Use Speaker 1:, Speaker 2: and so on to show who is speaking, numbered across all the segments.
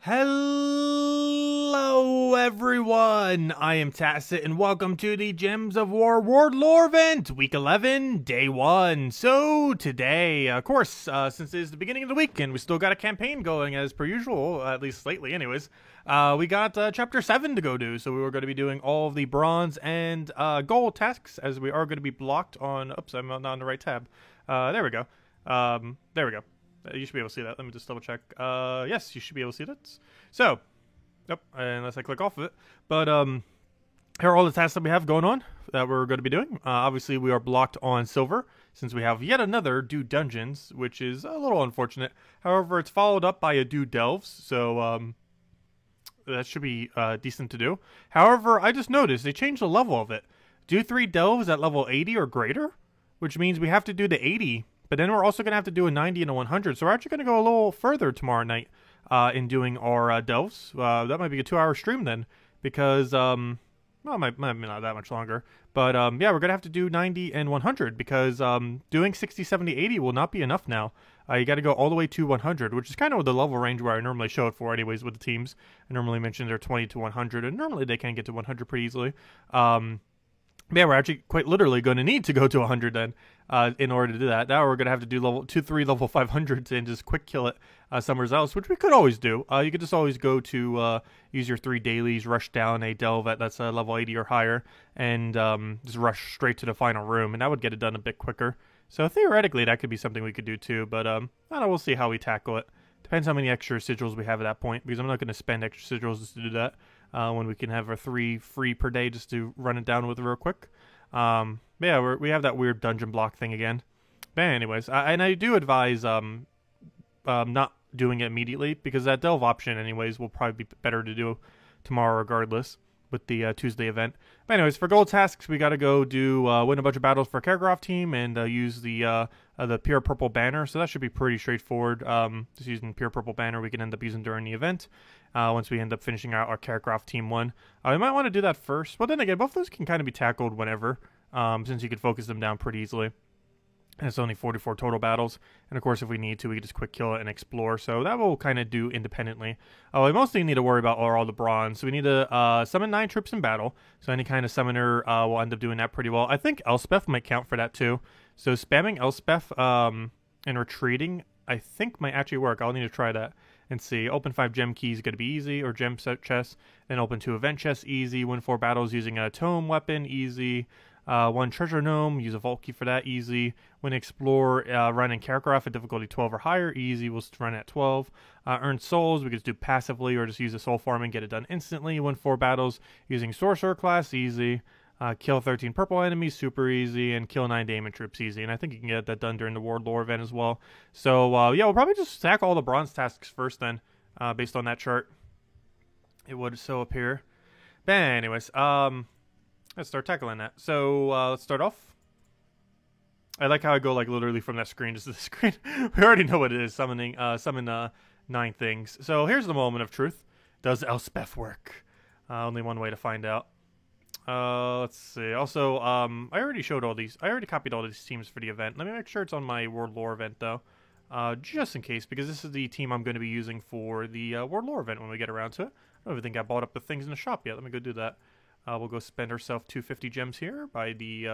Speaker 1: Hello everyone, I am Tacit and welcome to the Gems of War World Lore event, week 11, day 1. So today, of course, since it is the beginning of the week and we still got a campaign going as per usual, at least lately anyways, we got chapter 7 to go do, so we were going to be doing all of the bronze and gold tasks as we are going to be blocked on, oops, I'm not on the right tab, there we go, there we go. You should be able to see that. Let me just double check. Yes, you should be able to see that. So, yep, unless I click off of it. But here are all the tasks that we have going on that we're going to be doing. Obviously, we are blocked on silver since we have yet another do dungeons, which is a little unfortunate. However, it's followed up by a do delves, so that should be decent to do. However, I just noticed they changed the level of it. Do 3 delves at level 80 or greater, which means we have to do the 80. But then we're also going to have to do a 90 and a 100. So we're actually going to go a little further tomorrow night in doing our delves. That might be a 2-hour stream then. Because, well, it might be not that much longer. But, yeah, we're going to have to do 90 and 100. Because doing 60, 70, 80 will not be enough now. You got to go all the way to 100. Which is kind of the level range where I normally show it for anyways with the teams. I normally mention they're 20 to 100. And normally they can get to 100 pretty easily. Yeah, we're actually quite literally going to need to go to 100 then in order to do that. Now we're going to have to do level 2-3 level 500s and just quick kill it somewhere else, which we could always do. You could just always go to use your 3 dailies, rush down a delve that's level 80 or higher, and just rush straight to the final room, and that would get it done a bit quicker. So theoretically, that could be something we could do too, but I don't know, we'll see how we tackle it. Depends how many extra sigils we have at that point, because I'm not going to spend extra sigils just to do that. When we can have our 3 free per day just to run it down with real quick. Yeah, we have that weird dungeon block thing again. But anyways, and I do advise not doing it immediately, because that delve option anyways will probably be better to do tomorrow regardless with the Tuesday event. But anyways, for gold tasks, we got to go do win a bunch of battles for Karkaroff team and use the pure purple banner. So that should be pretty straightforward. Just using pure purple banner we can end up using during the event. Once we end up finishing out our Karkaroff team 1. We might want to do that first. But then again, both of those can kind of be tackled whenever, since you could focus them down pretty easily. And it's only 44 total battles. And of course, if we need to, we can just quick kill it and explore. So that will kind of do independently. We mostly need to worry about are all the bronze. So we need to summon 9 troops in battle. So any kind of summoner will end up doing that pretty well. I think Elspeth might count for that too. So spamming Elspeth and retreating, I think might actually work. I'll need to try that and see. Open 5 gem keys going to be easy, or gem set chests. Then open 2 event chests, easy. Win 4 battles using a tome weapon, easy. 1 treasure gnome, use a vault key for that, easy. When explore, run in Karkaroff at difficulty 12 or higher, easy. We'll run at 12. Earn souls, we can just do passively or just use a soul farm and get it done instantly. Win 4 battles using sorcerer class, easy. Kill 13 purple enemies, super easy, and kill 9 Daemon troops, easy. And I think you can get that done during the World Lore event as well. So, yeah, we'll probably just stack all the bronze tasks first then, based on that chart. It would so appear. But anyways, let's start tackling that. So, let's start off. I like how I go, like, literally from that screen to the screen. We already know what it is, summon 9 things. So, here's the moment of truth. Does Elspeth work? Only one way to find out. Let's see. Also, I already showed all these. I already copied all these teams for the event. Let me make sure it's on my World Lore event, though. Just in case, because this is the team I'm going to be using for the World Lore event when we get around to it. I don't even think I bought up the things in the shop yet. Let me go do that. We'll go spend ourselves 250 gems here, by the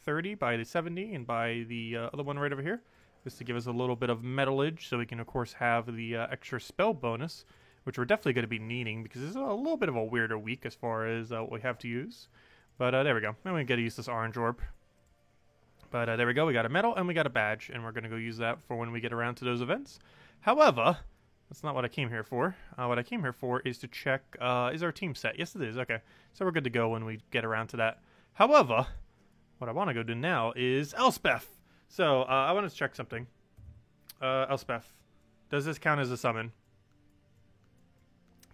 Speaker 1: 30, by the 70, and by the other one right over here. Just to give us a little bit of metallage, so we can, of course, have the extra spell bonus, which we're definitely going to be needing, because this is a little bit of a weirder week as far as what we have to use. But there we go. I'm going to get to use this orange orb. But there we go. We got a medal and we got a badge, and we're going to go use that for when we get around to those events. However, that's not what I came here for. What I came here for is to check, is our team set? Yes, it is. Okay. So we're good to go when we get around to that. However, what I want to go do now is Elspeth. So I want to check something. Elspeth, does this count as a summon?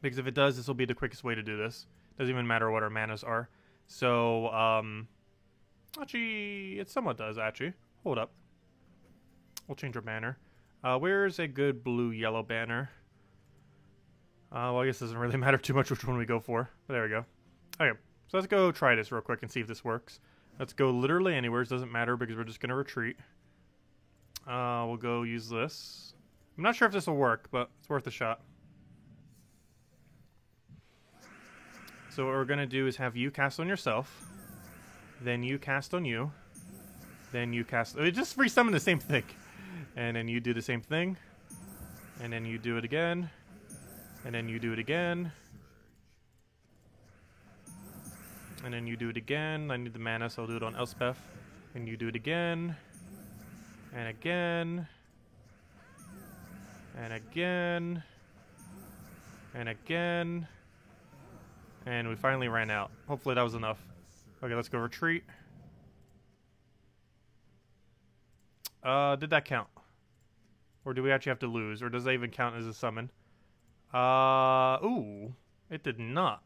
Speaker 1: Because if it does, this will be the quickest way to do this. Doesn't even matter what our manas are. So, actually, it somewhat does, actually. Hold up. We'll change our banner. Where's a good blue-yellow banner? Well, I guess it doesn't really matter too much which one we go for. But there we go. Okay, so let's go try this real quick and see if this works. Let's go literally anywhere. It doesn't matter because we're just going to retreat. We'll go use this. I'm not sure if this will work, but it's worth a shot. So what we're going to do is have you cast on yourself. Then you cast on you. Then you cast... just resummon the same thing. And then you do the same thing. And then you do it again. And then you do it again. And then you do it again. I need the mana, so I'll do it on Elspeth. And you do it again. And again. And again. And again. And we finally ran out. Hopefully that was enough. Okay, let's go retreat. Did that count? Or do we actually have to lose? Or does that even count as a summon? Ooh. It did not.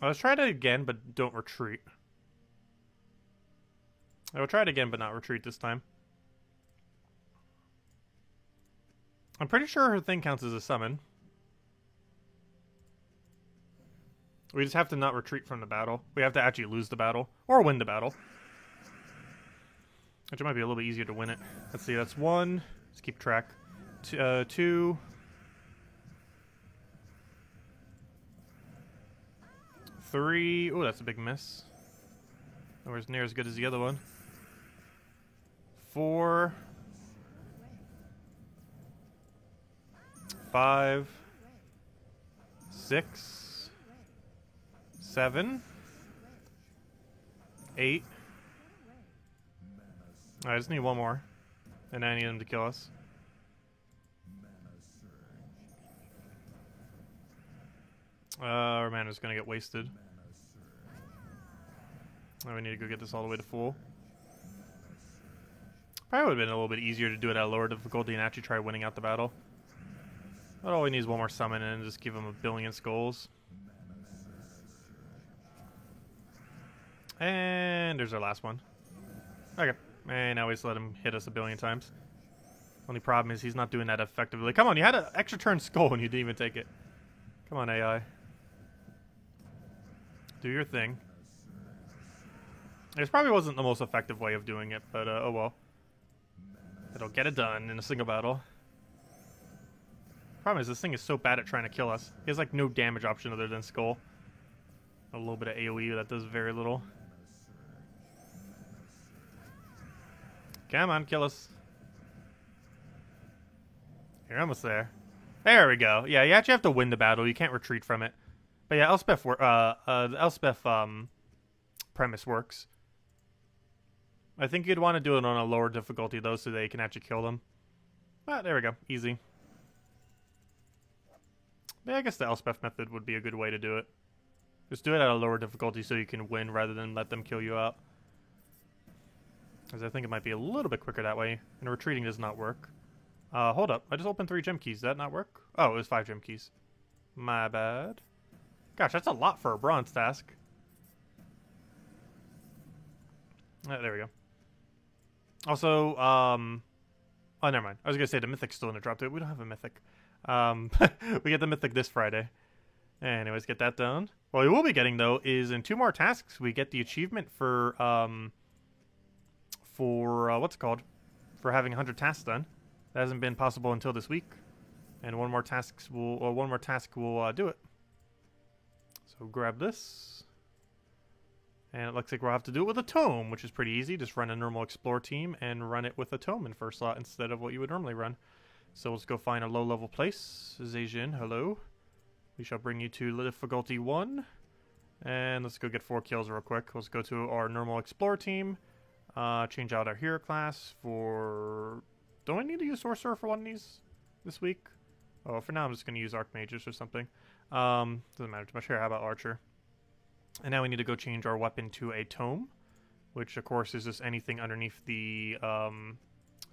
Speaker 1: Let's try that again, but don't retreat. I will try it again, but not retreat this time. I'm pretty sure her thing counts as a summon. We just have to not retreat from the battle. We have to actually lose the battle. Or win the battle. Which might be a little bit easier to win it. Let's see, that's 1. Let's keep track. 2. 3. Oh, that's a big miss. Nowhere near as good as the other one. 4. 5. 6. 7. 8. I just need one more. And I need him to kill us. Our mana's gonna get wasted. Now we need to go get this all the way to full. Probably would have been a little bit easier to do it at lower difficulty and actually try winning out the battle. But all we need is one more summon and just give him a billion skulls. And there's our last one. Okay. And now we just let him hit us a billion times. Only problem is he's not doing that effectively. Come on, you had an extra turn skull and you didn't even take it. Come on, AI. Do your thing. This probably wasn't the most effective way of doing it, but oh well. It'll get it done in a single battle. Problem is, this thing is so bad at trying to kill us. He has like no damage option other than skull. A little bit of AoE that does very little. Come on, kill us. You're almost there. There we go. Yeah, you actually have to win the battle. You can't retreat from it. But yeah, Elspeth, the Elspeth premise works. I think you'd want to do it on a lower difficulty though, so that you can actually kill them. But there we go, easy. But yeah, I guess the Elspeth method would be a good way to do it. Just do it at a lower difficulty so you can win rather than let them kill you out. Because I think it might be a little bit quicker that way. And retreating does not work. Hold up. I just opened 3 gem keys. Did that not work? Oh, it was 5 gem keys. My bad. Gosh, that's a lot for a bronze task. There we go. Also, oh, never mind. I was going to say the mythic's still in the drop too. We don't have a mythic. We get the mythic this Friday. Anyways, get that done. What we will be getting, though, is in 2 more tasks, we get the achievement for what's it called? For having 100 tasks done. That hasn't been possible until this week. And one more task will do it. So grab this. And it looks like we'll have to do it with a tome, which is pretty easy. Just run a normal explore team and run it with a tome in first slot instead of what you would normally run. So let's go find a low-level place. Zhejian, hello. We shall bring you to difficulty 1. And let's go get 4 kills real quick. Let's go to our normal explore team. Change out our hero class for... Don't I need to use Sorcerer for one of these this week? Oh, for now I'm just going to use Archmages or something. Doesn't matter too much here. How about Archer? And now we need to go change our weapon to a Tome, which of course is just anything underneath the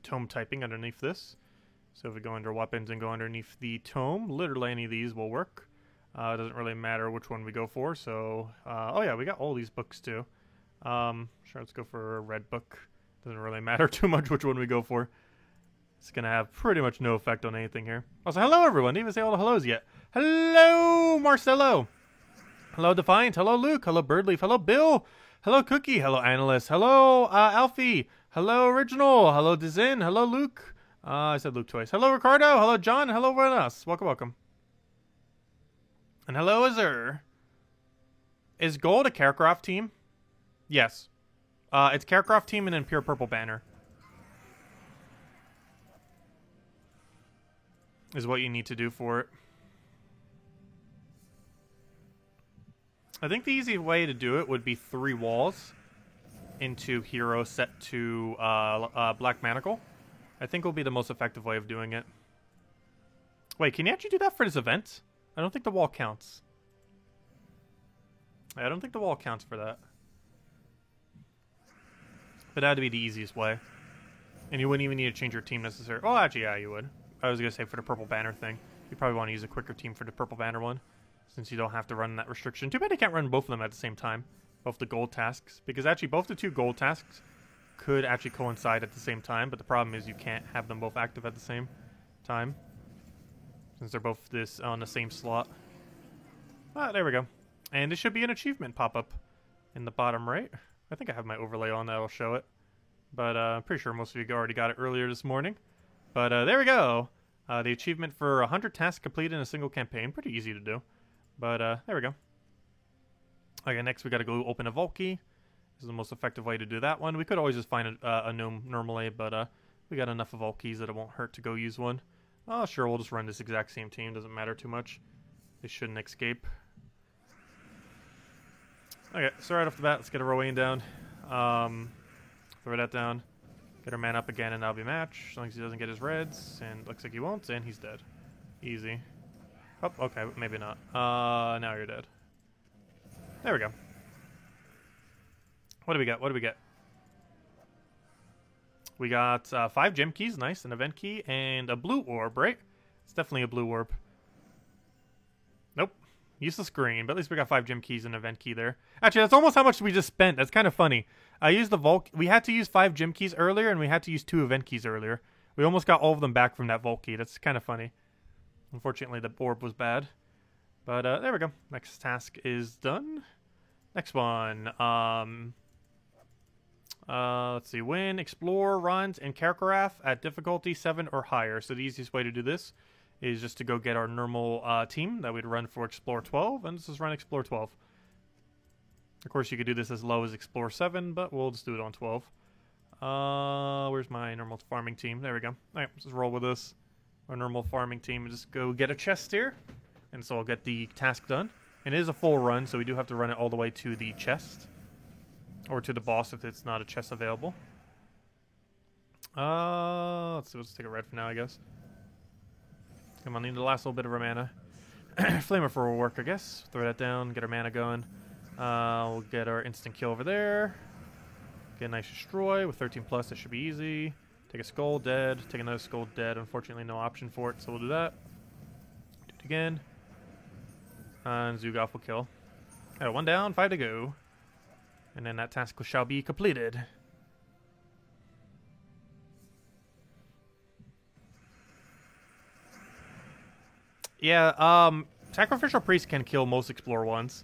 Speaker 1: Tome typing underneath this. So if we go under weapons and go underneath the Tome, literally any of these will work. It doesn't really matter which one we go for. So, oh yeah, we got all these books too. Sure, let's go for a red book. Doesn't really matter too much which one we go for. It's going to have pretty much no effect on anything here. Also, hello everyone. Didn't even say all the hellos yet. Hello, Marcelo. Hello, Defiant. Hello, Luke. Hello, Birdleaf. Hello, Bill. Hello, Cookie. Hello, Analyst. Hello, Alfie. Hello, Original. Hello, Dizin. Hello, Luke. I said Luke twice. Hello, Ricardo. Hello, John. Hello, everyone else. Welcome, welcome. And hello, Azur. Is gold a Carecroft team? Yes. It's Carecroft team and then pure purple banner. Is what you need to do for it. I think the easy way to do it would be 3 walls into hero set to Black Manacle. I think will be the most effective way of doing it. Wait, can you actually do that for this event? I don't think the wall counts. I don't think the wall counts for that. But that'd be the easiest way. And you wouldn't even need to change your team necessarily. Oh, actually, yeah, you would. I was going to say for the purple banner thing. You probably want to use a quicker team for the purple banner one, since you don't have to run that restriction. Too bad you can't run both of them at the same time. Both the gold tasks. Because actually, both the 2 gold tasks could actually coincide at the same time. But the problem is you can't have them both active at the same time, since they're both on the same slot. Ah, there we go. And this should be an achievement pop-up in the bottom right. I think I have my overlay on that'll show it. But I'm pretty sure most of you already got it earlier this morning. But there we go. The achievement for 100 tasks completed in a single campaign. Pretty easy to do. But there we go. Okay, next we gotta go open a vault key. This is the most effective way to do that one. We could always just find a gnome normally, but we got enough of vault keys that it won't hurt to go use one. Oh, sure, we'll just run this exact same team. Doesn't matter too much. They shouldn't escape. Okay, so right off the bat, let's get a Rowan down. Throw that down. Get our man up again, and that'll be match. As long as he doesn't get his reds, and looks like he won't, and he's dead. Easy. Oh, okay, maybe not. Now you're dead. There we go. What do we got? What do we get? We got 5 gem keys, nice, an event key, and a blue orb, right? It's definitely a blue orb. Nope. Useless green, but at least we got 5 gem keys and an event key there. Actually, that's almost how much we just spent. That's kind of funny. I used the vault. We had to use 5 gem keys earlier, and we had to use 2 event keys earlier. We almost got all of them back from that vault key. That's kind of funny. Unfortunately, the orb was bad. But there we go. Next task is done. Next one. Let's see. Win, explore, runs, and Carcarath at difficulty 7 or higher. So the easiest way to do this is just to go get our normal team that we'd run for Explore 12, and let's just run Explore 12. Of course, you could do this as low as Explore 7, but we'll just do it on 12. Where's my normal farming team? There we go. All right, let's just roll with this. Our normal farming team, just go get a chest here, and so I'll get the task done. And it is a full run, so we do have to run it all the way to the chest, or to the boss if it's not a chest available. Let's see, let's take a red for now, I guess. Come on, need the last little bit of our mana. Flamethrower will work, I guess. Throw that down, get our mana going. We'll get our instant kill over there. Get a nice destroy with 13 plus, that should be easy. Take a skull, dead. Take another skull, dead. Unfortunately, no option for it, so we'll do that. Do it again. And Zugoff will kill. Alright, 1 down, 5 to go. And then that task shall be completed. Yeah, Sacrificial Priest can kill most Explore ones.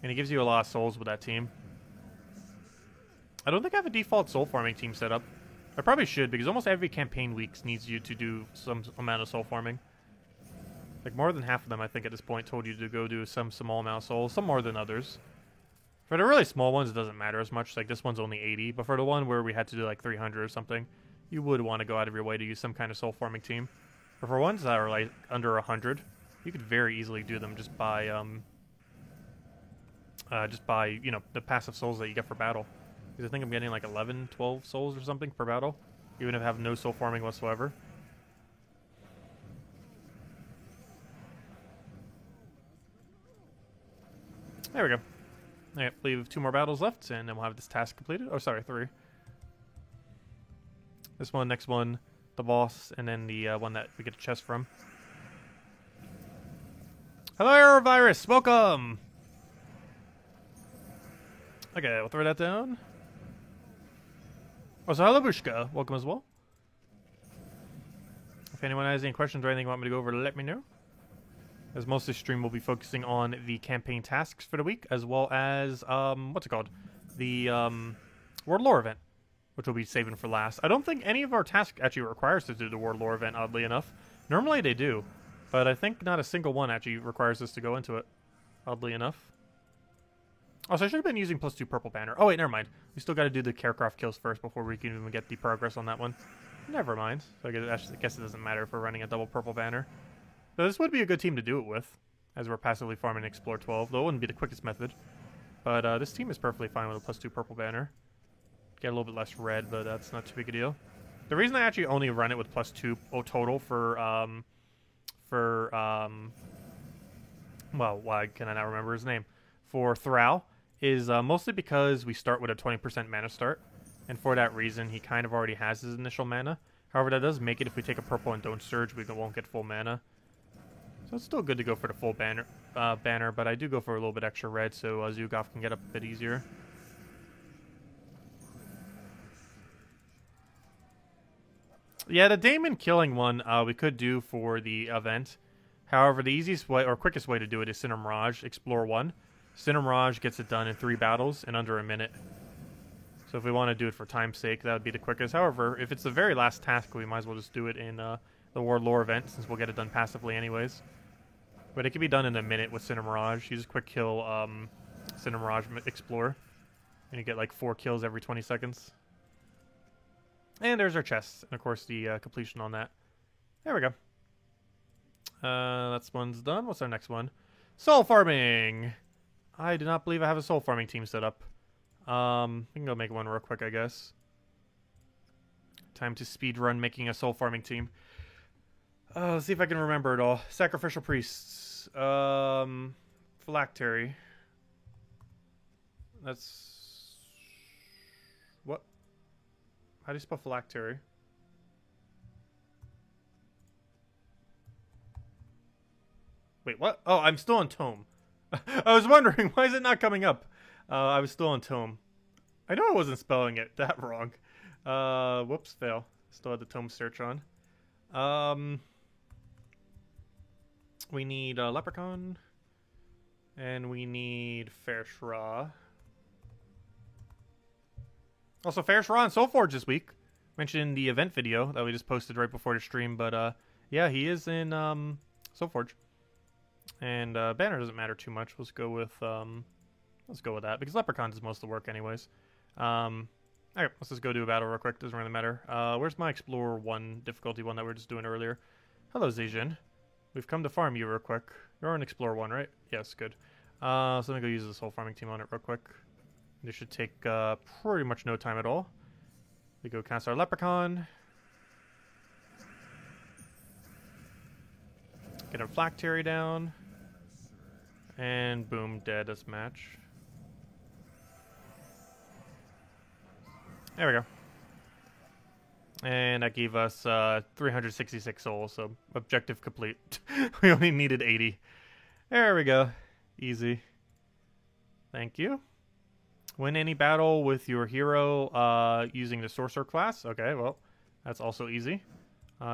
Speaker 1: And he gives you a lot of souls with that team. I don't think I have a default soul farming team set up. I probably should, because almost every campaign week needs you to do some amount of soul farming. Like, more than half of them, I think, at this point, told you to go do some small amount of souls. Some more than others. For the really small ones, it doesn't matter as much. Like, this one's only 80. But for the one where we had to do, like, 300 or something, you would want to go out of your way to use some kind of soul farming team. But for ones that are, like, under 100, you could very easily do them just by, you know, the passive souls that you get for battle. Because I think I'm getting, like, 11, 12 souls or something per battle. Even if I have no soul farming whatsoever. There we go. Alright, leave 2 more battles left, and then we'll have this task completed. Oh, sorry, 3. This one, next one, the boss, and then the one that we get a chest from. Hello, Virus! Welcome! Okay, we'll throw that down. Oh, so hello, Bushka. Welcome as well. If anyone has any questions or anything you want me to go over, let me know. As most of the stream will be focusing on the campaign tasks for the week, as well as, what's it called? The, World Lore event, which we'll be saving for last. I don't think any of our tasks actually requires us to do the World Lore event, oddly enough. Normally they do. But I think not a single one actually requires us to go into it, oddly enough. Also, I should have been using +2 purple banner. Oh wait, never mind. We still got to do the Carecroft kills first before we can even get the progress on that one. Never mind. So I guess it doesn't matter if we're running a double purple banner. So this would be a good team to do it with, as we're passively farming Explore 12, though it wouldn't be the quickest method. But this team is perfectly fine with a +2 purple banner. Get a little bit less red, but that's not too big a deal. The reason I actually only run it with +2 total well, why can I not remember his name? For Thrall is mostly because we start with a 20% mana start, and for that reason he kind of already has his initial mana. However, that does make it if we take a purple and don't surge, we won't get full mana. So it's still good to go for the full banner, but I do go for a little bit extra red so Zugov can get up a bit easier. Yeah, the Daemon killing one we could do for the event. However, the easiest way or quickest way to do it is Cinder Mirage, Explore 1. Cinder Mirage gets it done in 3 battles in under a minute. So if we want to do it for time's sake, that would be the quickest. However, if it's the very last task, we might as well just do it in the Ward Lore event, since we'll get it done passively anyways. But it can be done in a minute with Cinder Mirage. You just quick kill Cinder Mirage Explore, and you get like 4 kills every 20 seconds. And there's our chest, and of course the completion on that. There we go. That one's done. What's our next one? Soul farming! I do not believe I have a soul farming team set up. We can go make one real quick, I guess. Time to speedrun making a soul farming team. Let's see if I can remember it all. Sacrificial Priests. Phylactery. That's... What? How do you spell phylactery? Wait, what? Oh, I'm still on Tome. I was wondering, why is it not coming up? I was still on Tome. I know I wasn't spelling it that wrong. Whoops, fail. Still had the Tome search on. We need Leprechaun. And we need Fair Shra. Also, Fair Shra and Soulforge this week. Mentioned in the event video that we just posted right before the stream. But, yeah, he is in Soulforge. And banner doesn't matter too much. Let's go with that because Leprechaun does most of the work anyways. Alright, let's just go do a battle real quick. Doesn't really matter. Where's my Explorer 1 difficulty one that we were just doing earlier? Hello, Zhejian. We've come to farm you real quick. You're on Explorer 1, right? Yes, good. So let me go use this whole farming team on it real quick. This should take pretty much no time at all. We go cast our Leprechaun. Get our Phylactery down. And boom, dead as match. There we go. And that gave us 366 souls, so objective complete. We only needed 80. There we go. Easy. Thank you. Win any battle with your hero using the Sorcerer class. Okay, well, that's also easy.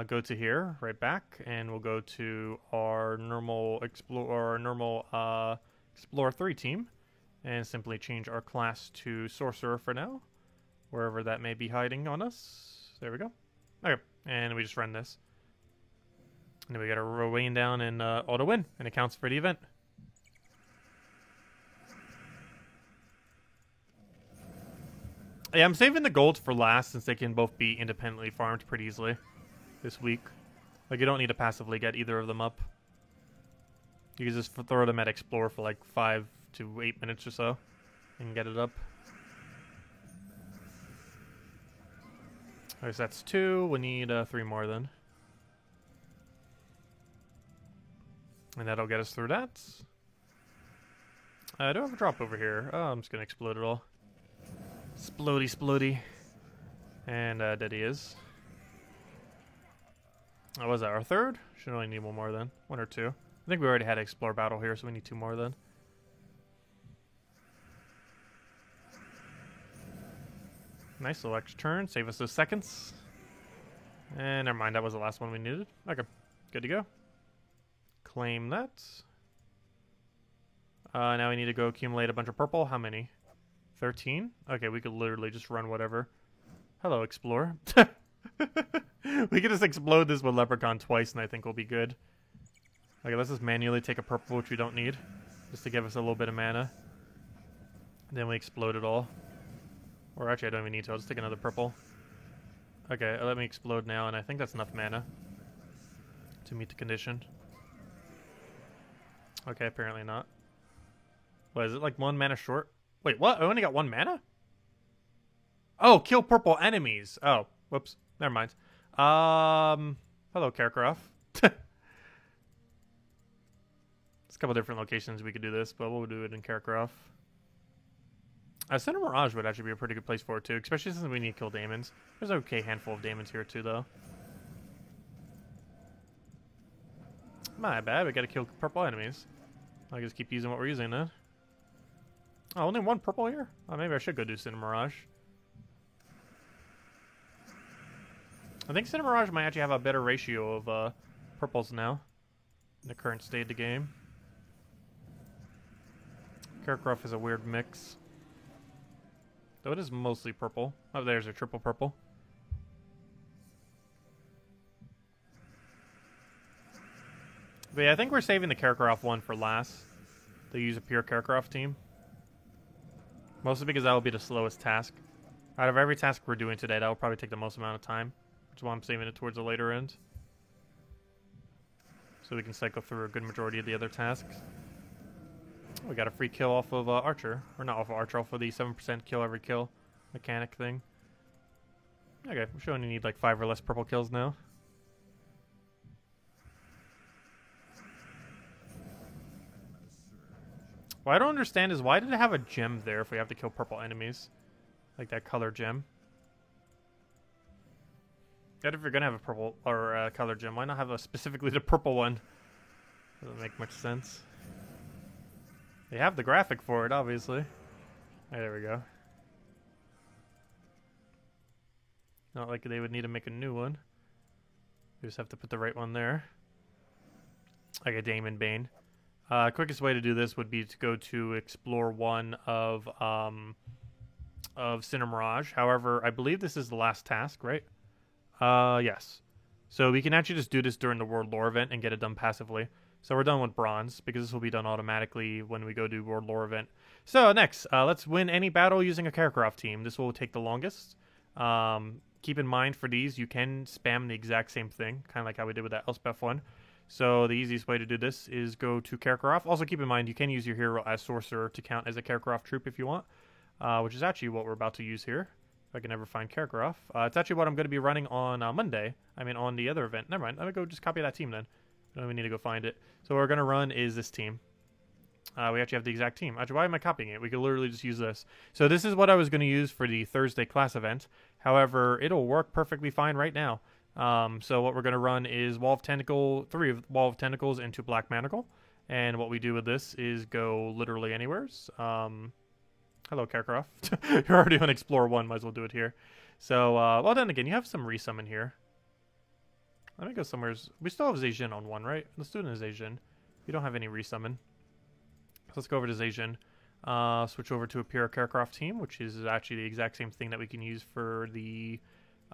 Speaker 1: Go to here, right back, and we'll go to our normal Explore 3 team, and simply change our class to Sorcerer for now, wherever that may be hiding on us. There we go. Okay, and we just run this. And then we got a Rowan down and auto win, and it counts for the event. Yeah, I'm saving the golds for last since they can both be independently farmed pretty easily this week. Like, you don't need to passively get either of them up. You can just throw them at Explore for like 5 to 8 minutes or so and get it up. Alright, so that's 2. We need 3 more then. And that'll get us through that. I don't have a drop over here. Oh, I'm just going to explode it all. Splody, splody. And dead he is. Oh, was that our 3rd? Should only need 1 more then. 1 or 2. I think we already had an Explore battle here, so we need 2 more then. Nice little extra turn. Save us those seconds. And never mind, that was the last one we needed. Okay, good to go. Claim that. Now we need to go accumulate a bunch of purple. How many? 13? Okay, we could literally just run whatever. Hello, Explore. We could just explode this with Leprechaun twice and I think we'll be good. Okay, let's just manually take a purple, which we don't need, just to give us a little bit of mana. Then we explode it all. Or actually, I don't even need to. I'll just take another purple. Okay, let me explode now, and I think that's enough mana to meet the condition. Okay, apparently not. What, is it like 1 mana short? Wait, what? I only got 1 mana? Oh, kill purple enemies. Oh, whoops. Never mind. Hello, Kakarot. There's a couple different locations we could do this, but we'll do it in Kakarot. Cinder Mirage would actually be a pretty good place for it, too, especially since we need to kill Daemons. There's an okay handful of Daemons here, too, though. My bad, we gotta kill purple enemies. I just keep using what we're using, then. Oh, only 1 purple here? Oh, maybe I should go do Cinder Mirage. I think Cinder Mirage might actually have a better ratio of purples now in the current state of the game. Kakarot is a weird mix. Though it is mostly purple. Oh, there's a triple purple. But yeah, I think we're saving the Kakarot one for last. To use a pure Kakarot team. Mostly because that will be the slowest task. Out of every task we're doing today, that will probably take the most amount of time. Which is why I'm saving it towards the later end. So we can cycle through a good majority of the other tasks. We got a free kill off of Archer. Or not off of Archer, off of the 7% kill every kill mechanic thing. Okay, we should only need like 5 or less purple kills now. What I don't understand is why did it have a gem there if we have to kill purple enemies? Like that color gem. And if you're gonna have a purple or color gem, why not have a specifically the purple one? Doesn't make much sense. They have the graphic for it, obviously. Right, there we go. Not like they would need to make a new one. We just have to put the right one there. Like a Daemon Bane. Quickest way to do this would be to go to explore one of Cinder Mirage. However, I believe this is the last task, right? Yes. So we can actually just do this during the World Lore event and get it done passively. So we're done with Bronze, because this will be done automatically when we go do World Lore event. So next, let's win any battle using a Kakarot team. This will take the longest. Keep in mind for these, you can spam the exact same thing, kind of like how we did with that Elspeth one. So the easiest way to do this is go to Kakarot. Also keep in mind, you can use your hero as Sorcerer to count as a Kakarot troop if you want, which is actually what we're about to use here. If I can ever find Kakarot. It's actually what I'm going to be running on Monday. I mean, on the other event. Never mind. Let me go just copy that team then. I don't even need to go find it. So what we're going to run is this team. We actually have the exact team. Actually, why am I copying it? We could literally just use this. So this is what I was going to use for the Thursday class event. However, it'll work perfectly fine right now. So what we're going to run is Wall of Tentacle, 3 of Wall of Tentacles into Black Manacle. And what we do with this is go literally anywheres. Hello, Kakarot. You're already on Explore 1. Might as well do it here. So, well, then again, you have some resummon here. Let me go somewhere. We still have Zaijin on 1, right? Let's do it in Zaijin. You don't have any resummon. So let's go over to Zaijin. Switch over to a pure Kakarot team, which is actually the exact same thing that we can use for the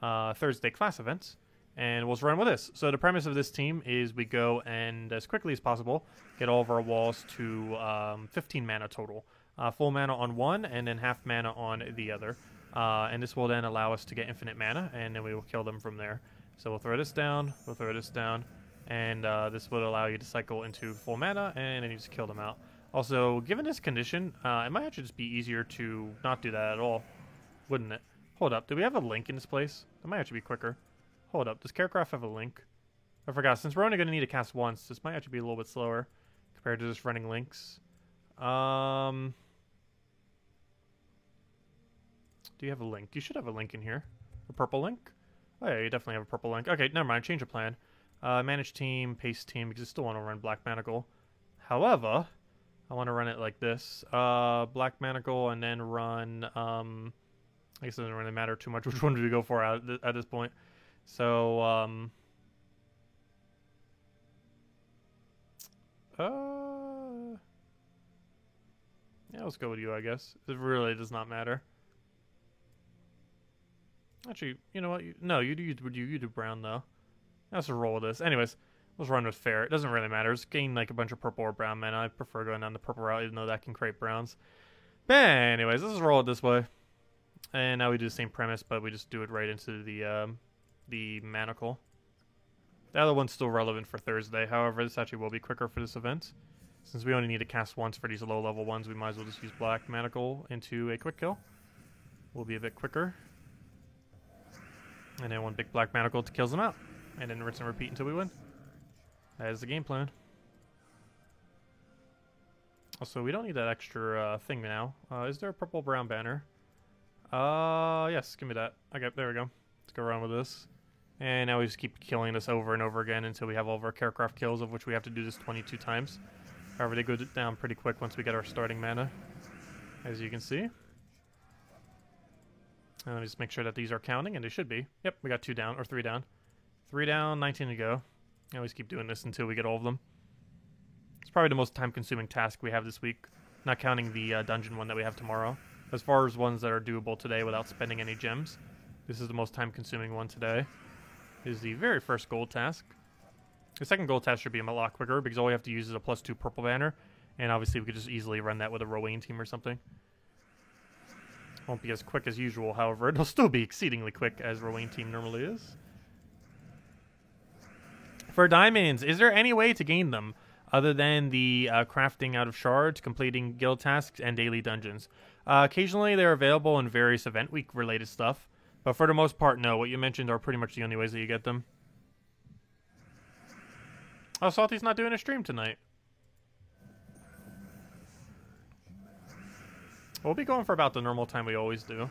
Speaker 1: Thursday class events. And we'll just run with this. So the premise of this team is we go and, as quickly as possible, get all of our walls to 15 mana total. Full mana on one, and then half mana on the other. And this will then allow us to get infinite mana, and then we will kill them from there. So we'll throw this down, and this will allow you to cycle into full mana, and then you just kill them out. Also, given this condition, it might actually just be easier to not do that at all, wouldn't it? Hold up, do we have a link in this place? That might actually be quicker. Hold up, does Kakarot have a link? I forgot, since we're only going to need to cast once, this might actually be a little bit slower compared to just running links. Do you have a link? You should have a link in here. A purple link? Oh yeah, you definitely have a purple link. Okay, never mind, change of plan. Manage team, paste team, because I still want to run Black Manacle. However, I want to run it like this. Black Manacle, and then run, I guess it doesn't really matter too much which one do we go for at this point. So, yeah, let's go with you, I guess. It really does not matter. Actually, you know what? No, you do brown, though. Let's roll with this. Anyways, Let's run with fair. It doesn't really matter. Just gain like a bunch of purple or brown mana. I prefer going down the purple route, even though that can create browns. But anyways, let's just roll it this way. And now we do the same premise, but we just do it right into the manacle. The other one's still relevant for Thursday. However, this actually will be quicker for this event. Since we only need to cast once for these low-level ones, we might as well just use Black Manacle into a quick kill. Will be a bit quicker. And then one big Black Manacle to kills them out. And then rinse and repeat until we win. That is the game plan. Also, we don't need that extra thing now. Is there a purple-brown banner? Yes, give me that. Okay, there we go. Let's go around with this. And now we just keep killing this over and over again until we have all of our Carecraft kills, of which we have to do this 22 times. However, they go down pretty quick once we get our starting mana, as you can see. And let me just make sure that these are counting, and they should be. Yep, we got 2 down, or 3 down. 3 down, 19 to go. I always keep doing this until we get all of them. It's probably the most time-consuming task we have this week, not counting the dungeon one that we have tomorrow. As far as ones that are doable today without spending any gems, this is the most time-consuming one today. Is the very first gold task. The second gold task should be a lot quicker because all we have to use is a +2 purple banner, and obviously we could just easily run that with a Rowan team or something. Won't be as quick as usual, however, it'll still be exceedingly quick as Rowan team normally is. For diamonds, is there any way to gain them other than the crafting out of shards, completing guild tasks, and daily dungeons? Occasionally they're available in various event week related stuff. But for the most part, no. What you mentioned are pretty much the only ways that you get them. Oh, Salty's not doing a stream tonight. We'll be going for about the normal time we always do.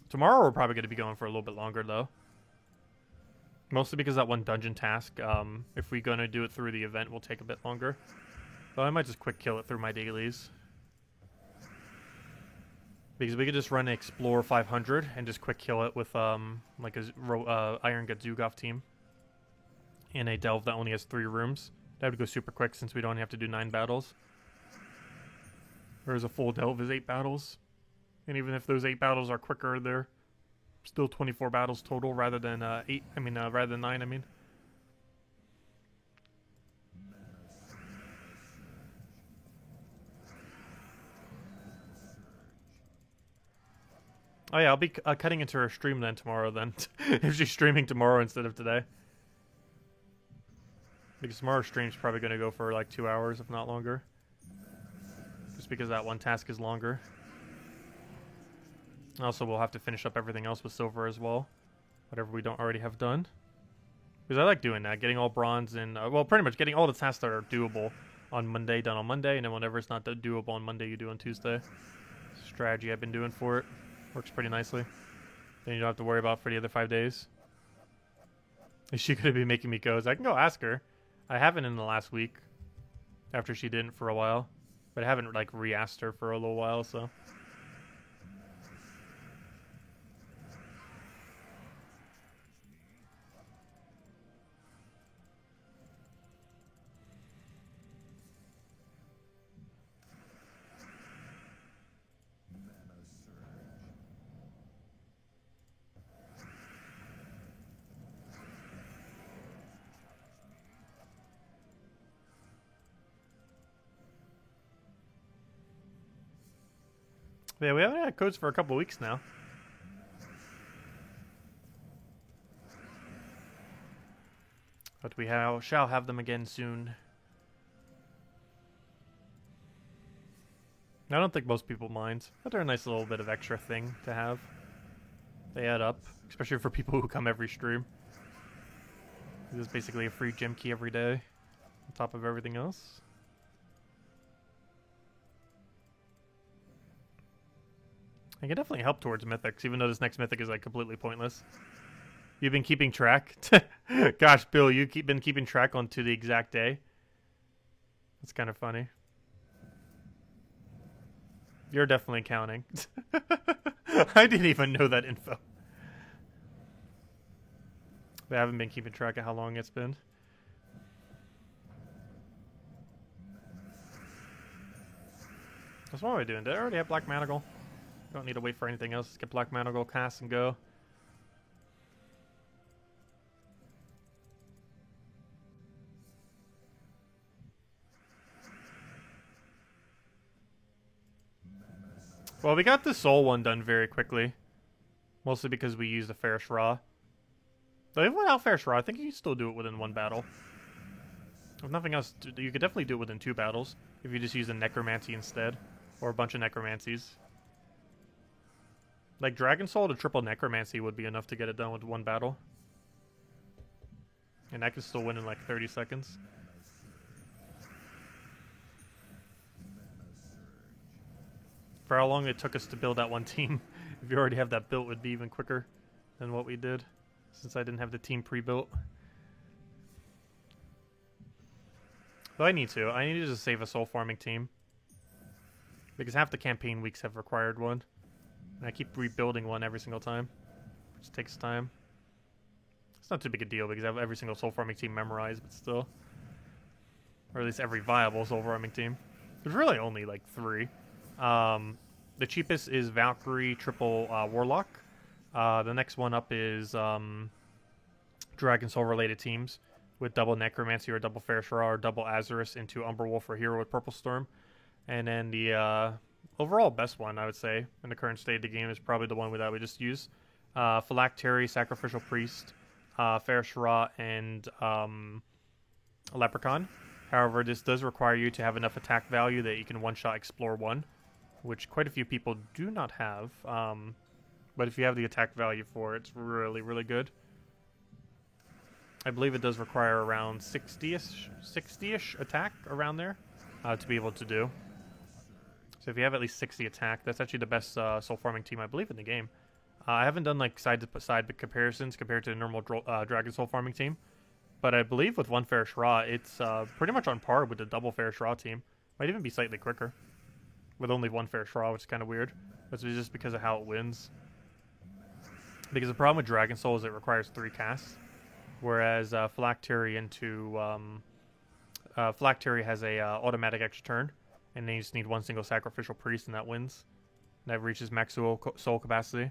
Speaker 1: Tomorrow we're probably going to be going for a little bit longer, though. Mostly because that one dungeon task, if we're going to do it through the event, will take a bit longer. But I might just quick kill it through my dailies. Because we could just run Explore 500 and just quick kill it with like a Iron Gut Zugov team. And a Delve that only has 3 rooms. That would go super quick since we don't have to do 9 battles. Whereas a full Delve is 8 battles. And even if those 8 battles are quicker, they're still 24 battles total rather than rather than 9, I mean. Oh yeah, I'll be cutting into her stream then tomorrow then. If she's streaming tomorrow instead of today. Because tomorrow's stream's probably going to go for like 2 hours, if not longer. Just because that one task is longer. Also, we'll have to finish up everything else with silver as well. Whatever we don't already have done. Because I like doing that. Getting all bronze and, well, pretty much getting all the tasks that are doable on Monday done on Monday. And then whenever it's not doable on Monday, you do on Tuesday. Strategy I've been doing for it. Works pretty nicely. Then you don't have to worry about for the other 5 days. Is she going to be making me goes? I can go ask her. I haven't in the last week. After she didn't for a while. But I haven't, like, re-asked her for a little while, so. Yeah, we haven't had codes for a couple weeks now. But we shall have them again soon. I don't think most people mind, but they're a nice little bit of extra thing to have. They add up, especially for people who come every stream. This is basically a free gem key every day, on top of everything else. It can definitely help towards mythics, even though this next mythic is like completely pointless. You've been keeping track? Gosh, Bill, you've been keeping track on to the exact day? That's kind of funny. You're definitely counting. I didn't even know that info. I haven't been keeping track of how long it's been. That's what we're doing. Did I already have Black Manacle? Don't need to wait for anything else. Just get Black Manacle, cast, and go. Well, we got the Soul one done very quickly. Mostly because we used the Ferris Raw. But even without Ferris Raw, I think you can still do it within one battle. If nothing else, you could definitely do it within 2 battles. If you just use a Necromancy instead. Or a bunch of Necromancies. Like Dragon Soul to triple Necromancy would be enough to get it done with 1 battle. And I could still win in like 30 seconds. For how long it took us to build that one team. If you already have that built, it would be even quicker than what we did. Since I didn't have the team pre-built. But I need to. I need to just save a soul farming team. Because half the campaign weeks have required one. And I keep rebuilding one every single time. Which takes time. It's not too big a deal because I have every single soul farming team memorized, but still. Or at least every viable soul farming team. There's really only like 3. The cheapest is Valkyrie triple Warlock. The next one up is Dragon Soul related teams with double Necromancy or double Ferris Raw or double Azarus into Umberwolf or Hero with Purple Storm. And then the overall best one, I would say, in the current state of the game is probably the one that we just used. Phylactery, Sacrificial Priest, Ferris Raw, and Leprechaun. However, this does require you to have enough attack value that you can one-shot Explore 1, which quite a few people do not have. But if you have the attack value for it, it's really, really good. I believe it does require around 60-ish attack around there to be able to do. So if you have at least 60 attack, that's actually the best soul farming team, I believe, in the game. I haven't done like side-to-side comparisons compared to the normal Dragon Soul farming team. But I believe with 1 Ferris Raw, it's pretty much on par with the double Ferris Raw team. Might even be slightly quicker. With only 1 Ferris Raw, which is kind of weird. That's just because of how it wins. Because the problem with Dragon Soul is it requires 3 casts. Whereas Phylactery Phylactery has a automatic extra turn. And then you just need 1 single Sacrificial Priest and that wins. And that reaches max soul capacity.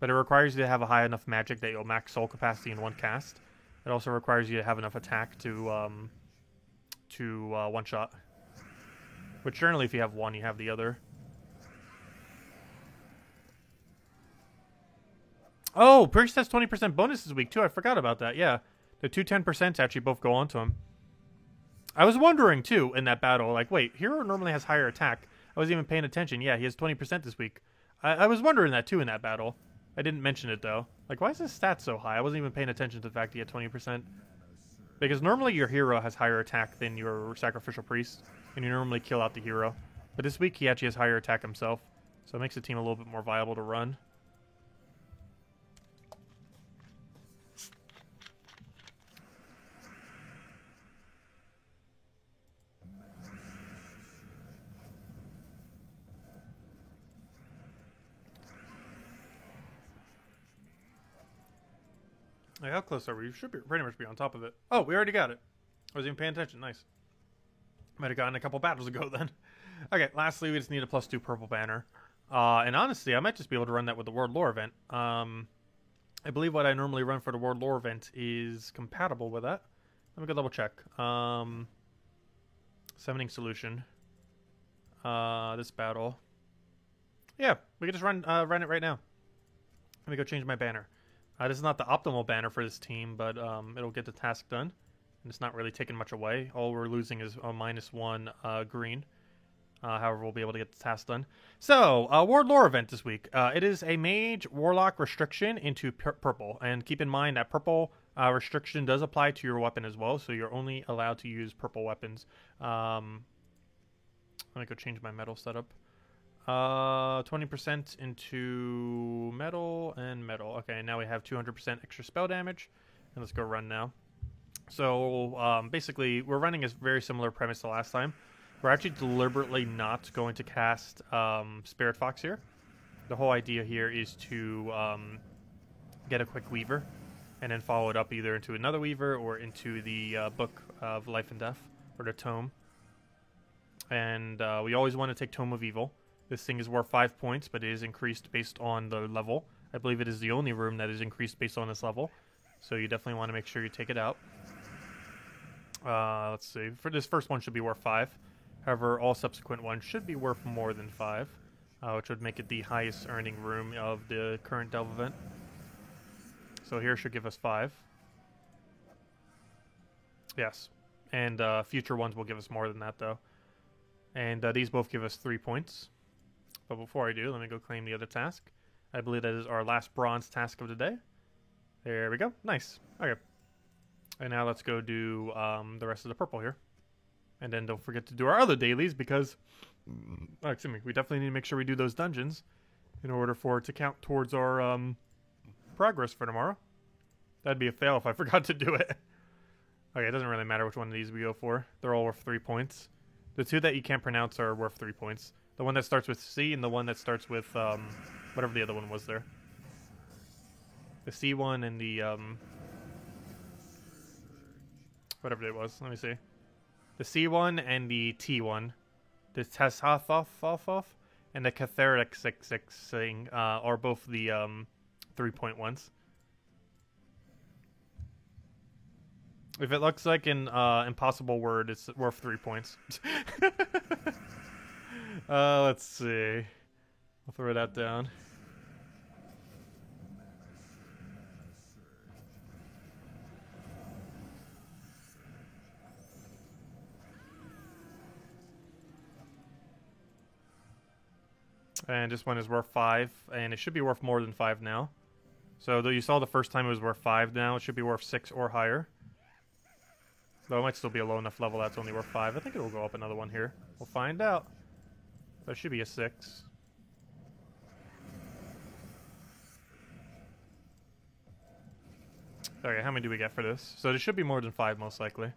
Speaker 1: But it requires you to have a high enough magic that you'll max soul capacity in 1 cast. It also requires you to have enough attack to one-shot. Which generally if you have 1, you have the other. Oh, Priest has 20% bonus this week too. I forgot about that. Yeah. The 2 10% actually both go onto him. I was wondering too in that battle, like, wait, Hero normally has higher attack. I wasn't even paying attention. Yeah, he has 20% this week. I was wondering that too in that battle. I didn't mention it though. Like, why is his stat so high? I wasn't even paying attention to the fact he had 20%. Because normally your hero has higher attack than your Sacrificial Priest, and you normally kill out the hero. But this week he actually has higher attack himself, so it makes the team a little bit more viable to run. Like, how close are we? We should pretty much be on top of it. Oh, we already got it. I wasn't even paying attention. Nice. Might have gotten a couple battles ago then. Okay, lastly, we just need a +2 purple banner. And honestly, I might just be able to run that with the World Lore event. I believe what I normally run for the World Lore event is compatible with that. Let me go double check. Summoning Solution. This battle. Yeah, we can just run it right now. Let me go change my banner. This is not the optimal banner for this team, but it'll get the task done. And it's not really taking much away. All we're losing is a -1 green. However, we'll be able to get the task done. So, World Lore event this week. It is a Mage Warlock restriction into purple. And keep in mind that purple restriction does apply to your weapon as well. So you're only allowed to use purple weapons. Let me go change my metal setup. 20% into metal and metal. Okay, now we have 200% extra spell damage. And let's go run now. So, basically, we're running a very similar premise to last time. We're actually deliberately not going to cast Spirit Fox here. The whole idea here is to get a quick Weaver and then follow it up either into another Weaver or into the Book of Life and Death, or the Tome. And we always want to take Tome of Evil. This thing is worth 5 points, but it is increased based on the level. I believe it is the only room that is increased based on this level. So you definitely want to make sure you take it out. Let's see. For this first one should be worth 5. However, all subsequent ones should be worth more than 5. which would make it the highest earning room of the current Delve event. So here should give us 5. Yes. And future ones will give us more than that, though. And these both give us 3 points. But before I do, let me go claim the other task. I believe that is our last bronze task of the day. There we go. Nice. Okay. And now let's go do the rest of the purple here. And then don't forget to do our other dailies because... excuse me. We definitely need to make sure we do those dungeons in order for it to count towards our progress for tomorrow. That'd be a fail if I forgot to do it. Okay, it doesn't really matter which one of these we go for. They're all worth 3 points. The 2 that you can't pronounce are worth 3 points. The one that starts with C and the one that starts with whatever the other one was there. The C one and the whatever it was. Let me see. The C one and the T one. The Teshathoth and the Cathartic 66 thing are both the 3-point ones. If it looks like an impossible word, it's worth 3 points. Let's see. I'll throw that down. And this one is worth 5, and it should be worth more than 5 now. So though you saw the first time it was worth 5, now it should be worth 6 or higher. Though it might still be a low enough level that's only worth 5. I think it will go up another one here. We'll find out. That should be a 6. Okay, how many do we get for this? So this should be more than 5 most likely.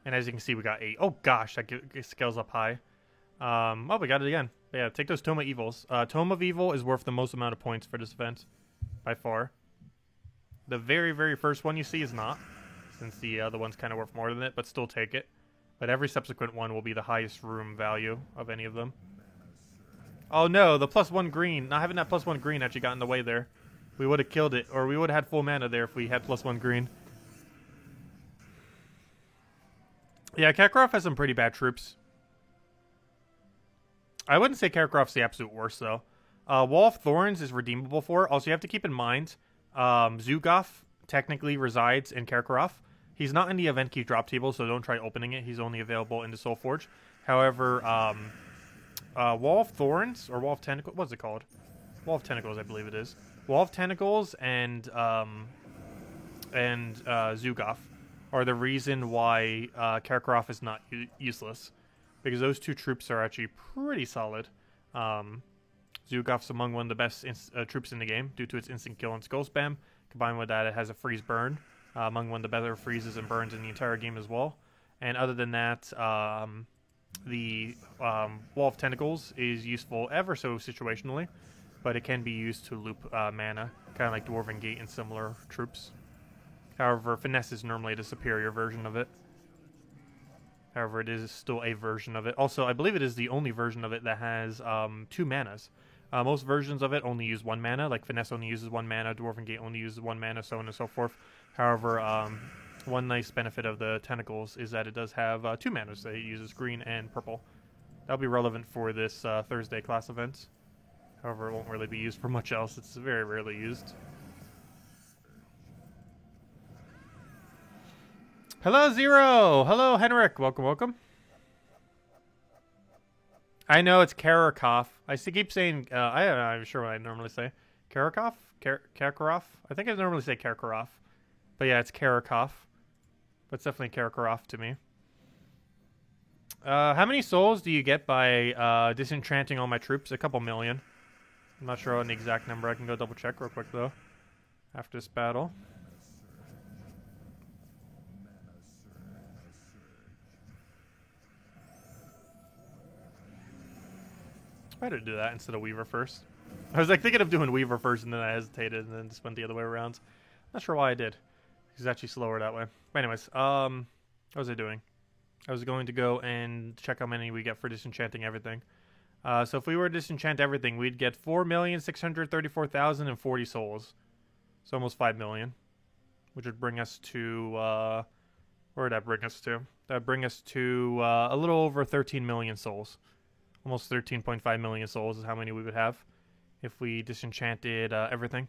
Speaker 1: And as you can see, we got 8. Oh gosh, that scales up high. Oh, we got it again. But yeah, take those Tome of Evils. Tome of Evil is worth the most amount of points for this event. By far. The very, very first one you see is not. Since the other one's kind of worth more than it, but still take it. But every subsequent one will be the highest room value of any of them. Oh no, the +1 green. Not having that +1 green actually got in the way there. We would have killed it, or we would have had full mana there if we had +1 green. Yeah, Kakarot has some pretty bad troops. I wouldn't say Kakarot's the absolute worst, though. Wall of Thorns is redeemable for it. Also, you have to keep in mind, Zugoff technically resides in Kakarot. He's not in the event key drop table, so don't try opening it. He's only available in the Soul Forge. However, Wall of Thorns, or Wall of Tentacles, what's it called? Wall of Tentacles, I believe it is. Wall of Tentacles and Zugoff are the reason why Kakarot is not useless. Because those 2 troops are actually pretty solid. Zugoff's among one of the best troops in the game due to its instant kill and skull spam. Combined with that, it has a freeze burn, among one of the better freezes and burns in the entire game as well. And other than that, the Wall of Tentacles is useful ever so situationally, but it can be used to loop mana, kind of like Dwarven Gate and similar troops. However, Finesse is normally the superior version of it. However, it is still a version of it. Also, I believe it is the only version of it that has 2 manas. Most versions of it only use 1 mana, like Finesse only uses 1 mana, Dwarven Gate only uses 1 mana, so on and so forth. However, one nice benefit of the Tentacles is that it does have 2 manas, so it uses green and purple. That'll be relevant for this Thursday class event. However, it won't really be used for much else. It's very rarely used. Hello, Zero! Hello, Henrik! Welcome, welcome. I know it's Karakov. I keep saying, I'm sure what I normally say. Karakov? Karkaroff? I think I normally say Karkaroff. But yeah, it's Karakov. But it's definitely Karkaroff to me. How many souls do you get by disenchanting all my troops? A couple million. I'm not sure on the exact number. I can go double check real quick, though. After this battle. Why did I do that instead of Weaver first? I was like thinking of doing Weaver first, and then I hesitated, and then just went the other way around. Not sure why I did. He's actually slower that way. But anyways, what was I doing? I was going to go and check how many we get for disenchanting everything. So if we were to disenchant everything, we'd get 4,634,040 souls. So almost 5 million. Which would bring us to, where would that bring us to? That would bring us to a little over 13 million souls. Almost 13.5 million souls is how many we would have if we disenchanted everything.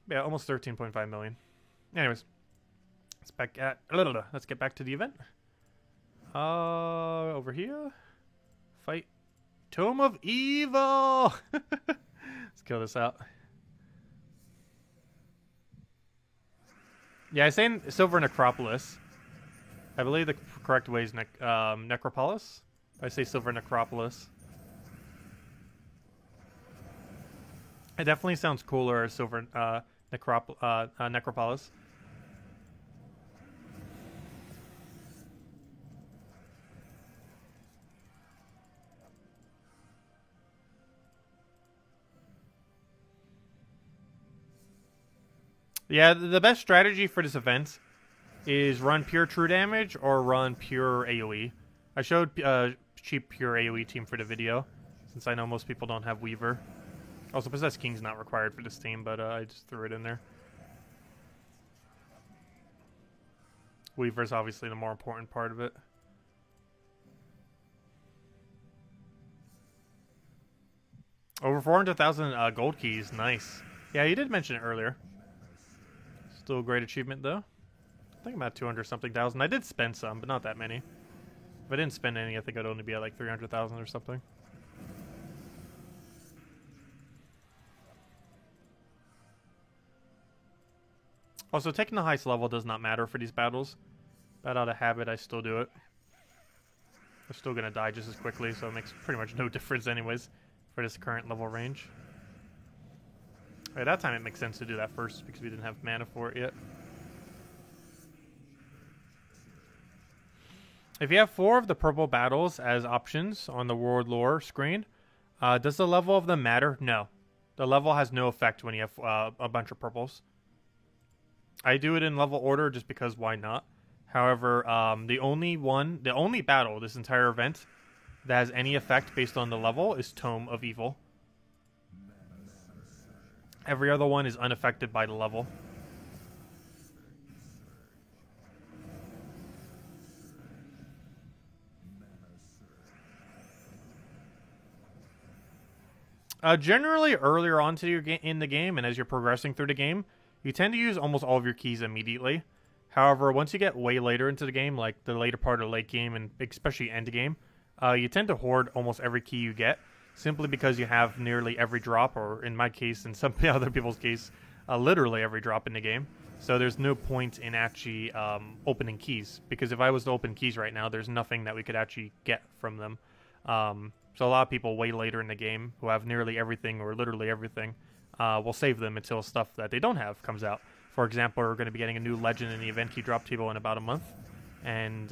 Speaker 1: Yeah, almost 13.5 million. Anyways, let's get back to the event. Over here, fight Tome of Evil. Let's kill this out. Yeah, I say Silver Necropolis. I believe the correct way is Necropolis. I say Silver Necropolis. It definitely sounds cooler as Silver Necropolis. Yeah, the best strategy for this event is run pure true damage or run pure AoE. I showed cheap pure AoE team for the video, since I know most people don't have Weaver. Also, Possessed King's not required for this team, but I just threw it in there. Weaver's obviously the more important part of it. Over 400,000 gold keys, nice. Yeah, you did mention it earlier. Still a great achievement, though. I think I'm at 200-something thousand. I did spend some, but not that many. If I didn't spend any, I think I'd only be at like 300,000 or something. Also, taking the highest level does not matter for these battles. But out of habit, I still do it. I'm still going to die just as quickly, so it makes pretty much no difference anyways for this current level range. At that time, it makes sense to do that first because we didn't have mana for it yet. If you have 4 of the purple battles as options on the World Lore screen, does the level of them matter? No. The level has no effect when you have a bunch of purples. I do it in level order just because why not? However, the only battle this entire event that has any effect based on the level is Tome of Evil. Every other one is unaffected by the level. Generally, earlier on in the game, and as you're progressing through the game, you tend to use almost all of your keys immediately. However, once you get way later into the game, like the later part of late game and especially end game, you tend to hoard almost every key you get, simply because you have nearly every drop, or in my case, in some other people's case, literally every drop in the game. So there's no point in actually opening keys, because if I was to open keys right now, there's nothing that we could actually get from them. So a lot of people way later in the game who have nearly everything or literally everything will save them until stuff that they don't have comes out. For example, we're going to be getting a new legend in the event key drop table in about a month, and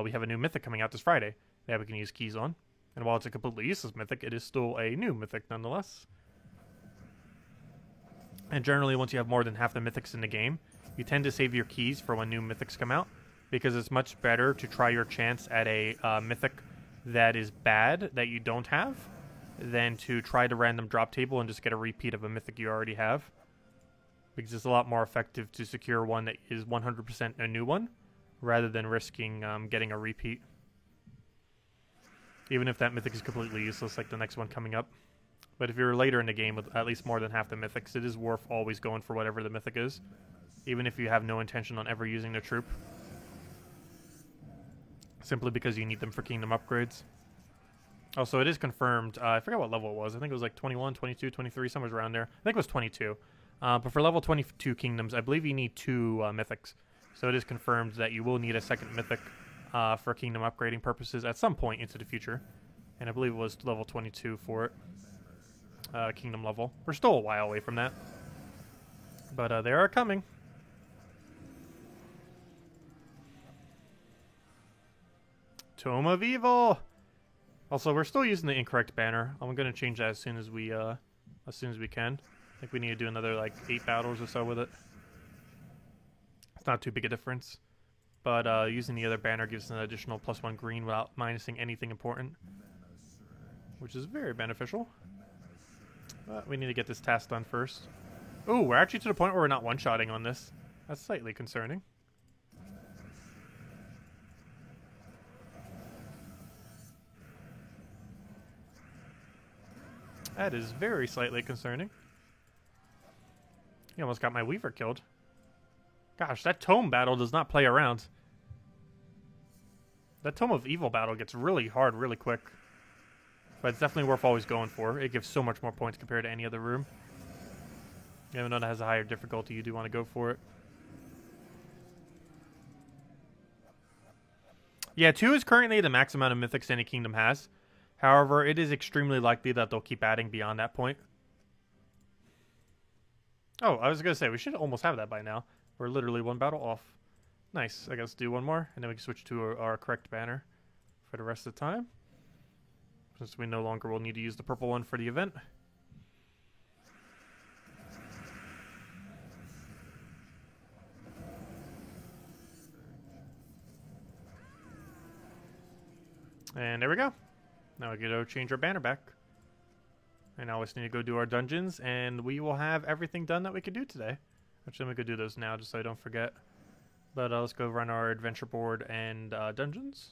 Speaker 1: we have a new mythic coming out this Friday that we can use keys on. And while it's a completely useless mythic, it is still a new mythic nonetheless. And generally, once you have more than half the mythics in the game, you tend to save your keys for when new mythics come out, because it's much better to try your chance at a mythic that is bad that you don't have than to try the random drop table and just get a repeat of a mythic you already have. Because it's a lot more effective to secure one that is 100% a new one, rather than risking getting a repeat. Even if that mythic is completely useless, like the next one coming up. But if you're later in the game with at least more than half the mythics, it is worth always going for whatever the mythic is, even if you have no intention on ever using the troop. Simply because you need them for kingdom upgrades. Also, it is confirmed, I forgot what level it was. I think it was like 21, 22, 23, somewhere around there. I think it was 22. But for level 22 kingdoms, I believe you need 2 mythics. So it is confirmed that you will need a second mythic for kingdom upgrading purposes at some point into the future. And I believe it was level 22 for it. Kingdom level. We're still a while away from that. But they are coming. Tome of Evil! Also, we're still using the incorrect banner. I'm going to change that as soon as we can. I think we need to do another, like, 8 battles or so with it. It's not too big a difference. But using the other banner gives us an additional +1 green without minusing anything important, which is very beneficial. But we need to get this task done first. Ooh, we're actually to the point where we're not one-shotting on this. That's slightly concerning. That is very slightly concerning. He almost got my Weaver killed. Gosh, that Tome battle does not play around. That Tome of Evil battle gets really hard really quick. But it's definitely worth always going for. It gives so much more points compared to any other room. Even though it has a higher difficulty, you do want to go for it. Yeah, 2 is currently the max amount of mythics any kingdom has. However, it is extremely likely that they'll keep adding beyond that point. Oh, I was going to say, we should almost have that by now. We're literally 1 battle off. Nice. I guess do 1 more, and then we can switch to our correct banner for the rest of the time. Since we no longer will need to use the purple one for the event. And there we go. Now we get to change our banner back. And now we just need to go do our dungeons, and we will have everything done that we could do today. Actually, we could do those now just so I don't forget. But let's go run our adventure board and dungeons.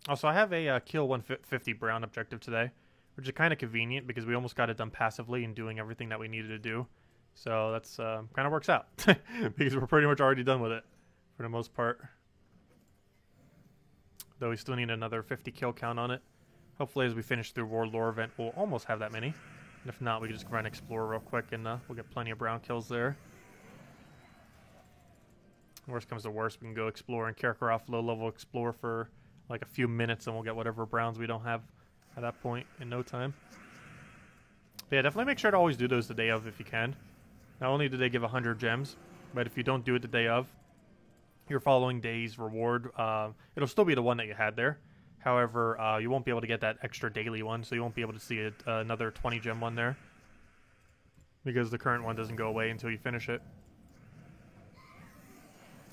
Speaker 1: Also, I have a kill 150 brown objective today, which is kind of convenient because we almost got it done passively and doing everything that we needed to do. So that's kind of works out because we're pretty much already done with it for the most part. Though we still need another 50 kill count on it. Hopefully as we finish through World Lore event, we'll almost have that many. And if not, we can just run Explore real quick and we'll get plenty of brown kills there. Worst comes to worst, we can go Explore and Kakarot low-level Explore for like a few minutes and we'll get whatever browns we don't have at that point in no time. But yeah, definitely make sure to always do those the day of if you can. Not only do they give 100 gems, but if you don't do it the day of, your following day's reward, it'll still be the one that you had there. However, you won't be able to get that extra daily one, so you won't be able to see another 20 gem one there. Because the current one doesn't go away until you finish it.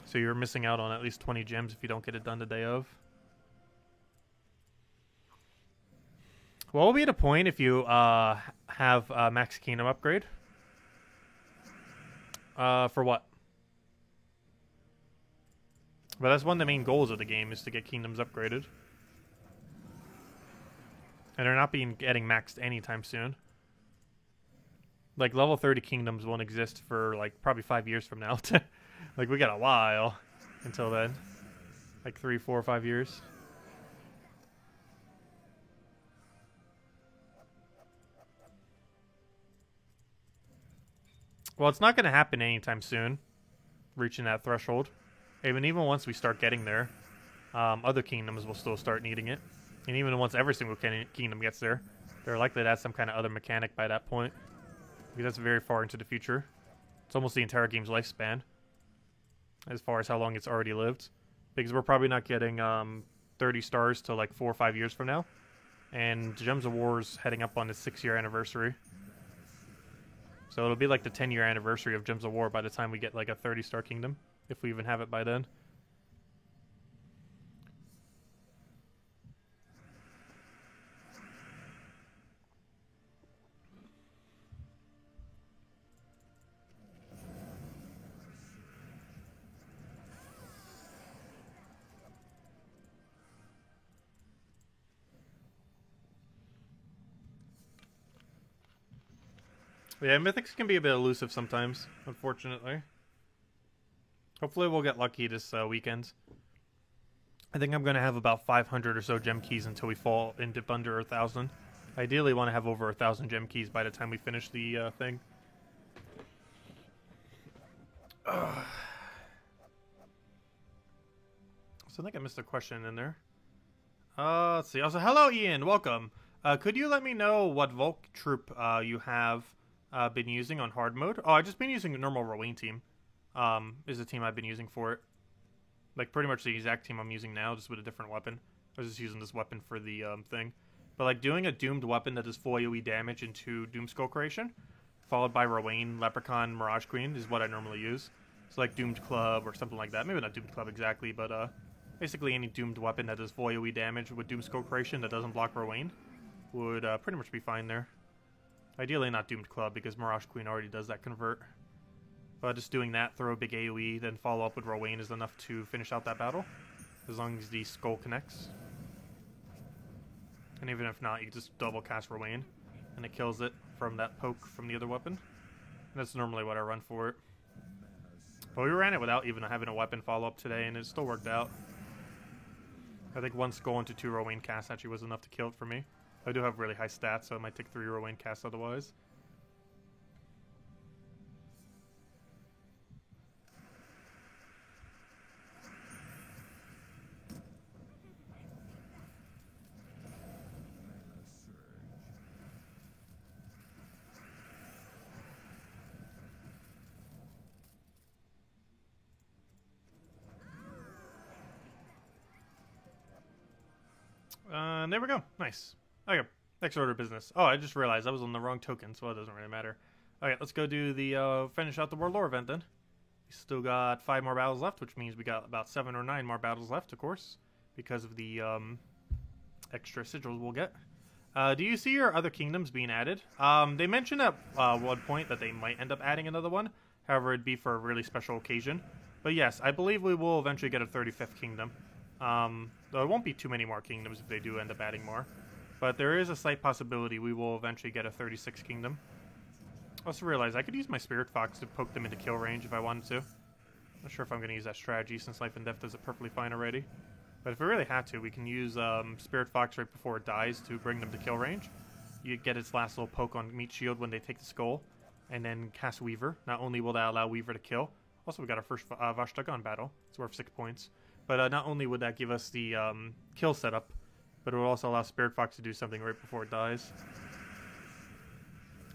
Speaker 1: So you're missing out on at least 20 gems if you don't get it done the day of. What will be the point if you have Max Kingdom upgrade? For what? But that's one of the main goals of the game, is to get kingdoms upgraded. And they're not getting maxed anytime soon. Like, level 30 kingdoms won't exist for, like, probably 5 years from now. Like, we got a while until then. Like, 3, 4, 5 years. Well, it's not going to happen anytime soon, reaching that threshold. Even once we start getting there, other kingdoms will still start needing it. And even once every single kingdom gets there, they're likely to add some kind of other mechanic by that point. Because that's very far into the future. It's almost the entire game's lifespan, as far as how long it's already lived. Because we're probably not getting 30 stars till like 4 or 5 years from now. And Gems of War's heading up on its 6-year anniversary. So it'll be like the 10-year anniversary of Gems of War by the time we get like a 30-star kingdom. If we even have it by then. Yeah, mythics can be a bit elusive sometimes, unfortunately. Hopefully we'll get lucky this weekend. I think I'm going to have about 500 or so gem keys until we fall and dip under 1,000. Ideally want to have over 1,000 gem keys by the time we finish the thing. So I think I missed a question in there. Let's see. Also, hello Ian, welcome. Could you let me know what Volk troop you have been using on hard mode? Oh, I've just been using a normal Rowain team. Is the team I've been using for it. Like, pretty much the exact team I'm using now, just with a different weapon. I was just using this weapon for the thing. But, like, doing a doomed weapon that does full AoE damage into Doom Skull creation, followed by Rowain, Leprechaun, Mirage Queen, is what I normally use. So, like, Doomed Club or something like that. Maybe not Doomed Club exactly, but basically any doomed weapon that does full AoE damage with Doom Skull creation that doesn't block Rowain would pretty much be fine there. Ideally not Doomed Club, because Mirage Queen already does that convert. But just doing that, throw a big AoE, then follow up with Rowain is enough to finish out that battle. As long as the skull connects. And even if not, you just double cast Rowain, and it kills it from that poke from the other weapon. And that's normally what I run for it. But we ran it without even having a weapon follow-up today, and it still worked out. I think one skull into 2 Rowain casts actually was enough to kill it for me. I do have really high stats, so it might take 3 Rowain casts otherwise. And there we go. Nice. Okay, next order of business. Oh, I just realized I was on the wrong token, so it doesn't really matter. Okay, let's go do the, finish out the World Lore event then. We still got 5 more battles left, which means we got about 7 or 9 more battles left, of course, because of the, extra sigils we'll get. Do you see your other kingdoms being added? They mentioned at, one point that they might end up adding another one. However, it'd be for a really special occasion. But yes, I believe we will eventually get a 35th kingdom. Though it won't be too many more kingdoms if they do end up adding more. But there is a slight possibility we will eventually get a 36th kingdom. I also realized I could use my Spirit Fox to poke them into kill range if I wanted to. Not sure if I'm going to use that strategy since Life and Death does it perfectly fine already. But if we really had to, we can use Spirit Fox right before it dies to bring them to kill range. You get its last little poke on Meat Shield when they take the skull. And then cast Weaver. Not only will that allow Weaver to kill, also we got our first Vashta-Gun battle. It's worth 6 points. But not only would that give us the kill setup, but it will also allow Spirit Fox to do something right before it dies.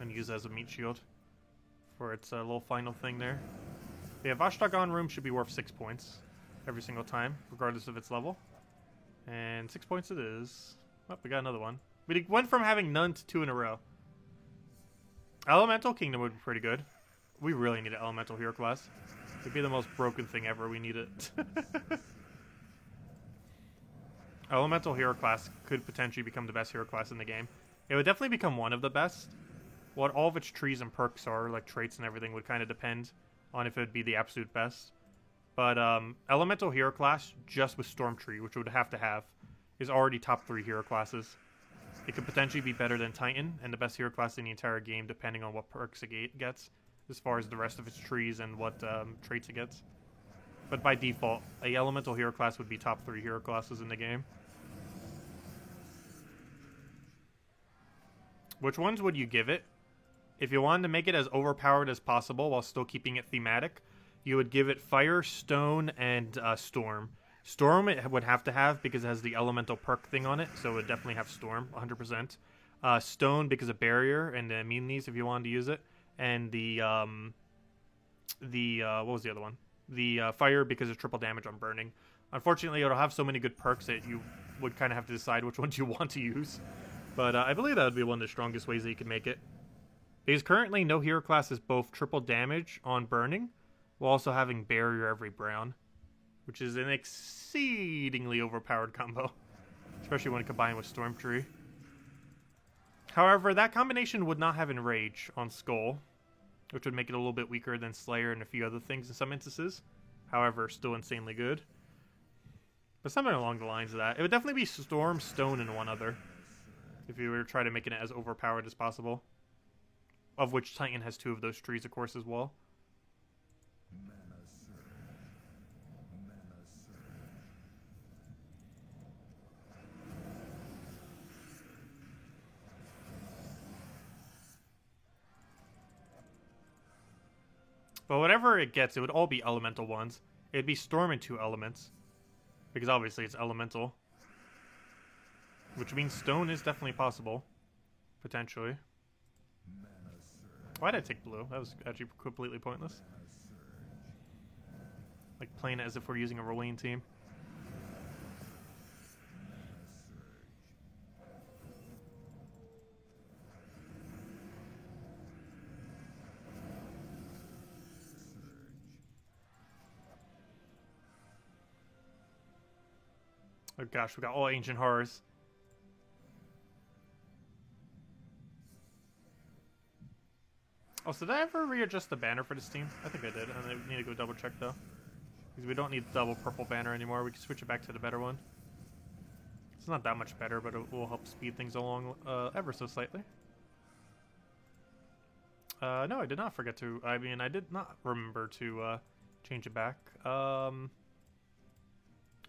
Speaker 1: And use it as a meat shield for its little final thing there. Yeah, Vashta-Gun room should be worth 6 points every single time, regardless of its level. And 6 points it is. Oh, we got another one. We went from having none to 2 in a row. Elemental Kingdom would be pretty good. We really need an Elemental Hero class. It'd be the most broken thing ever. We need it. Elemental Hero class could potentially become the best hero class in the game. It would definitely become one of the best. What all of its trees and perks are, like traits and everything, would kind of depend on if it would be the absolute best. But Elemental Hero class, just with Storm Tree, which it would have to have, is already top 3 hero classes. It could potentially be better than Titan, and the best hero class in the entire game, depending on what perks it gets, as far as the rest of its trees and what traits it gets. But by default, a Elemental Hero class would be top 3 hero classes in the game. Which ones would you give it? If you wanted to make it as overpowered as possible while still keeping it thematic, you would give it Fire, Stone, and Storm. Storm it would have to have because it has the elemental perk thing on it, so it would definitely have Storm, 100%. Stone because of Barrier and the immunities if you wanted to use it. And the what was the other one? The Fire because of triple damage on burning. Unfortunately, it'll have so many good perks that you would kind of have to decide which ones you want to use. But I believe that would be one of the strongest ways that you can make it. Because currently, no hero class is both triple damage on burning, while also having Barrier every brown, which is an exceedingly overpowered combo, especially when combined with Storm Tree. However, that combination would not have Enrage on Skull, which would make it a little bit weaker than Slayer and a few other things in some instances. However, still insanely good. But something along the lines of that. It would definitely be Storm, Stone, and one other, if you were to try to make it as overpowered as possible. Of which Titan has 2 of those trees, of course, as well. But whatever it gets, it would all be elemental ones. It'd be Storm and 2 elements. Because obviously it's elemental. Which means Stone is definitely possible. Potentially. Why did I take blue? That was actually completely pointless. Like playing it as if we're using a Rowain team. Oh gosh, we got all Ancient Horrors. Oh, so did I ever readjust the banner for this team? I think I did. I need to go double check though. Because we don't need the double purple banner anymore. We can switch it back to the better one. It's not that much better, but it will help speed things along ever so slightly. No, I did not forget to... I mean, I did not remember to change it back.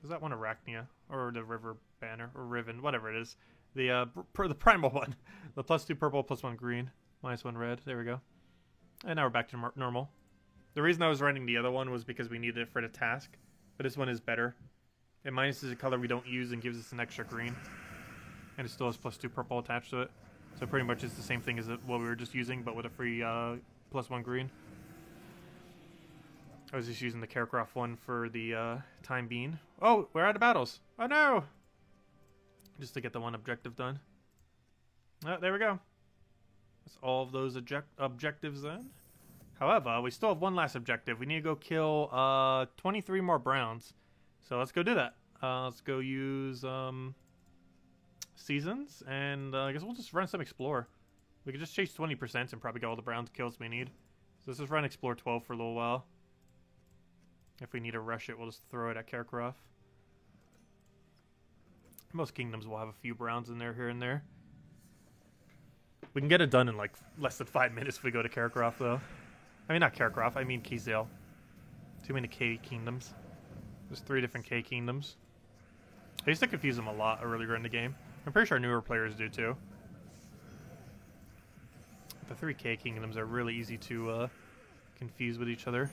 Speaker 1: Is that one Arachnia? Or the River Banner? Or Riven? Whatever it is. The the primal one. The +2 purple, +1 green, -1 red. There we go. And now we're back to normal. The reason I was running the other one was because we needed it for the task. But this one is better. It minuses a color we don't use and gives us an extra green. And it still has +2 purple attached to it. So pretty much it's the same thing as what we were just using, but with a free +1 green. I was just using the Carecroft one for the time being. Oh, we're out of battles. Oh no! Just to get the one objective done. Oh, there we go. That's all of those objectives then. However, we still have one last objective. We need to go kill 23 more browns. So let's go do that. Let's go use seasons, and I guess we'll just run some explore. We could just chase 20% and probably get all the brown kills we need. So let's just run explore 12 for a little while. If we need to rush it, we'll just throw it at Carecroft. Most kingdoms will have a few browns in there here and there. We can get it done in like less than 5 minutes if we go to Carecroft though. I mean not Carecroft, I mean Keysail. Too many K kingdoms. There's 3 different K kingdoms. I used to confuse them a lot earlier in the game. I'm pretty sure newer players do too. The 3 K kingdoms are really easy to confuse with each other.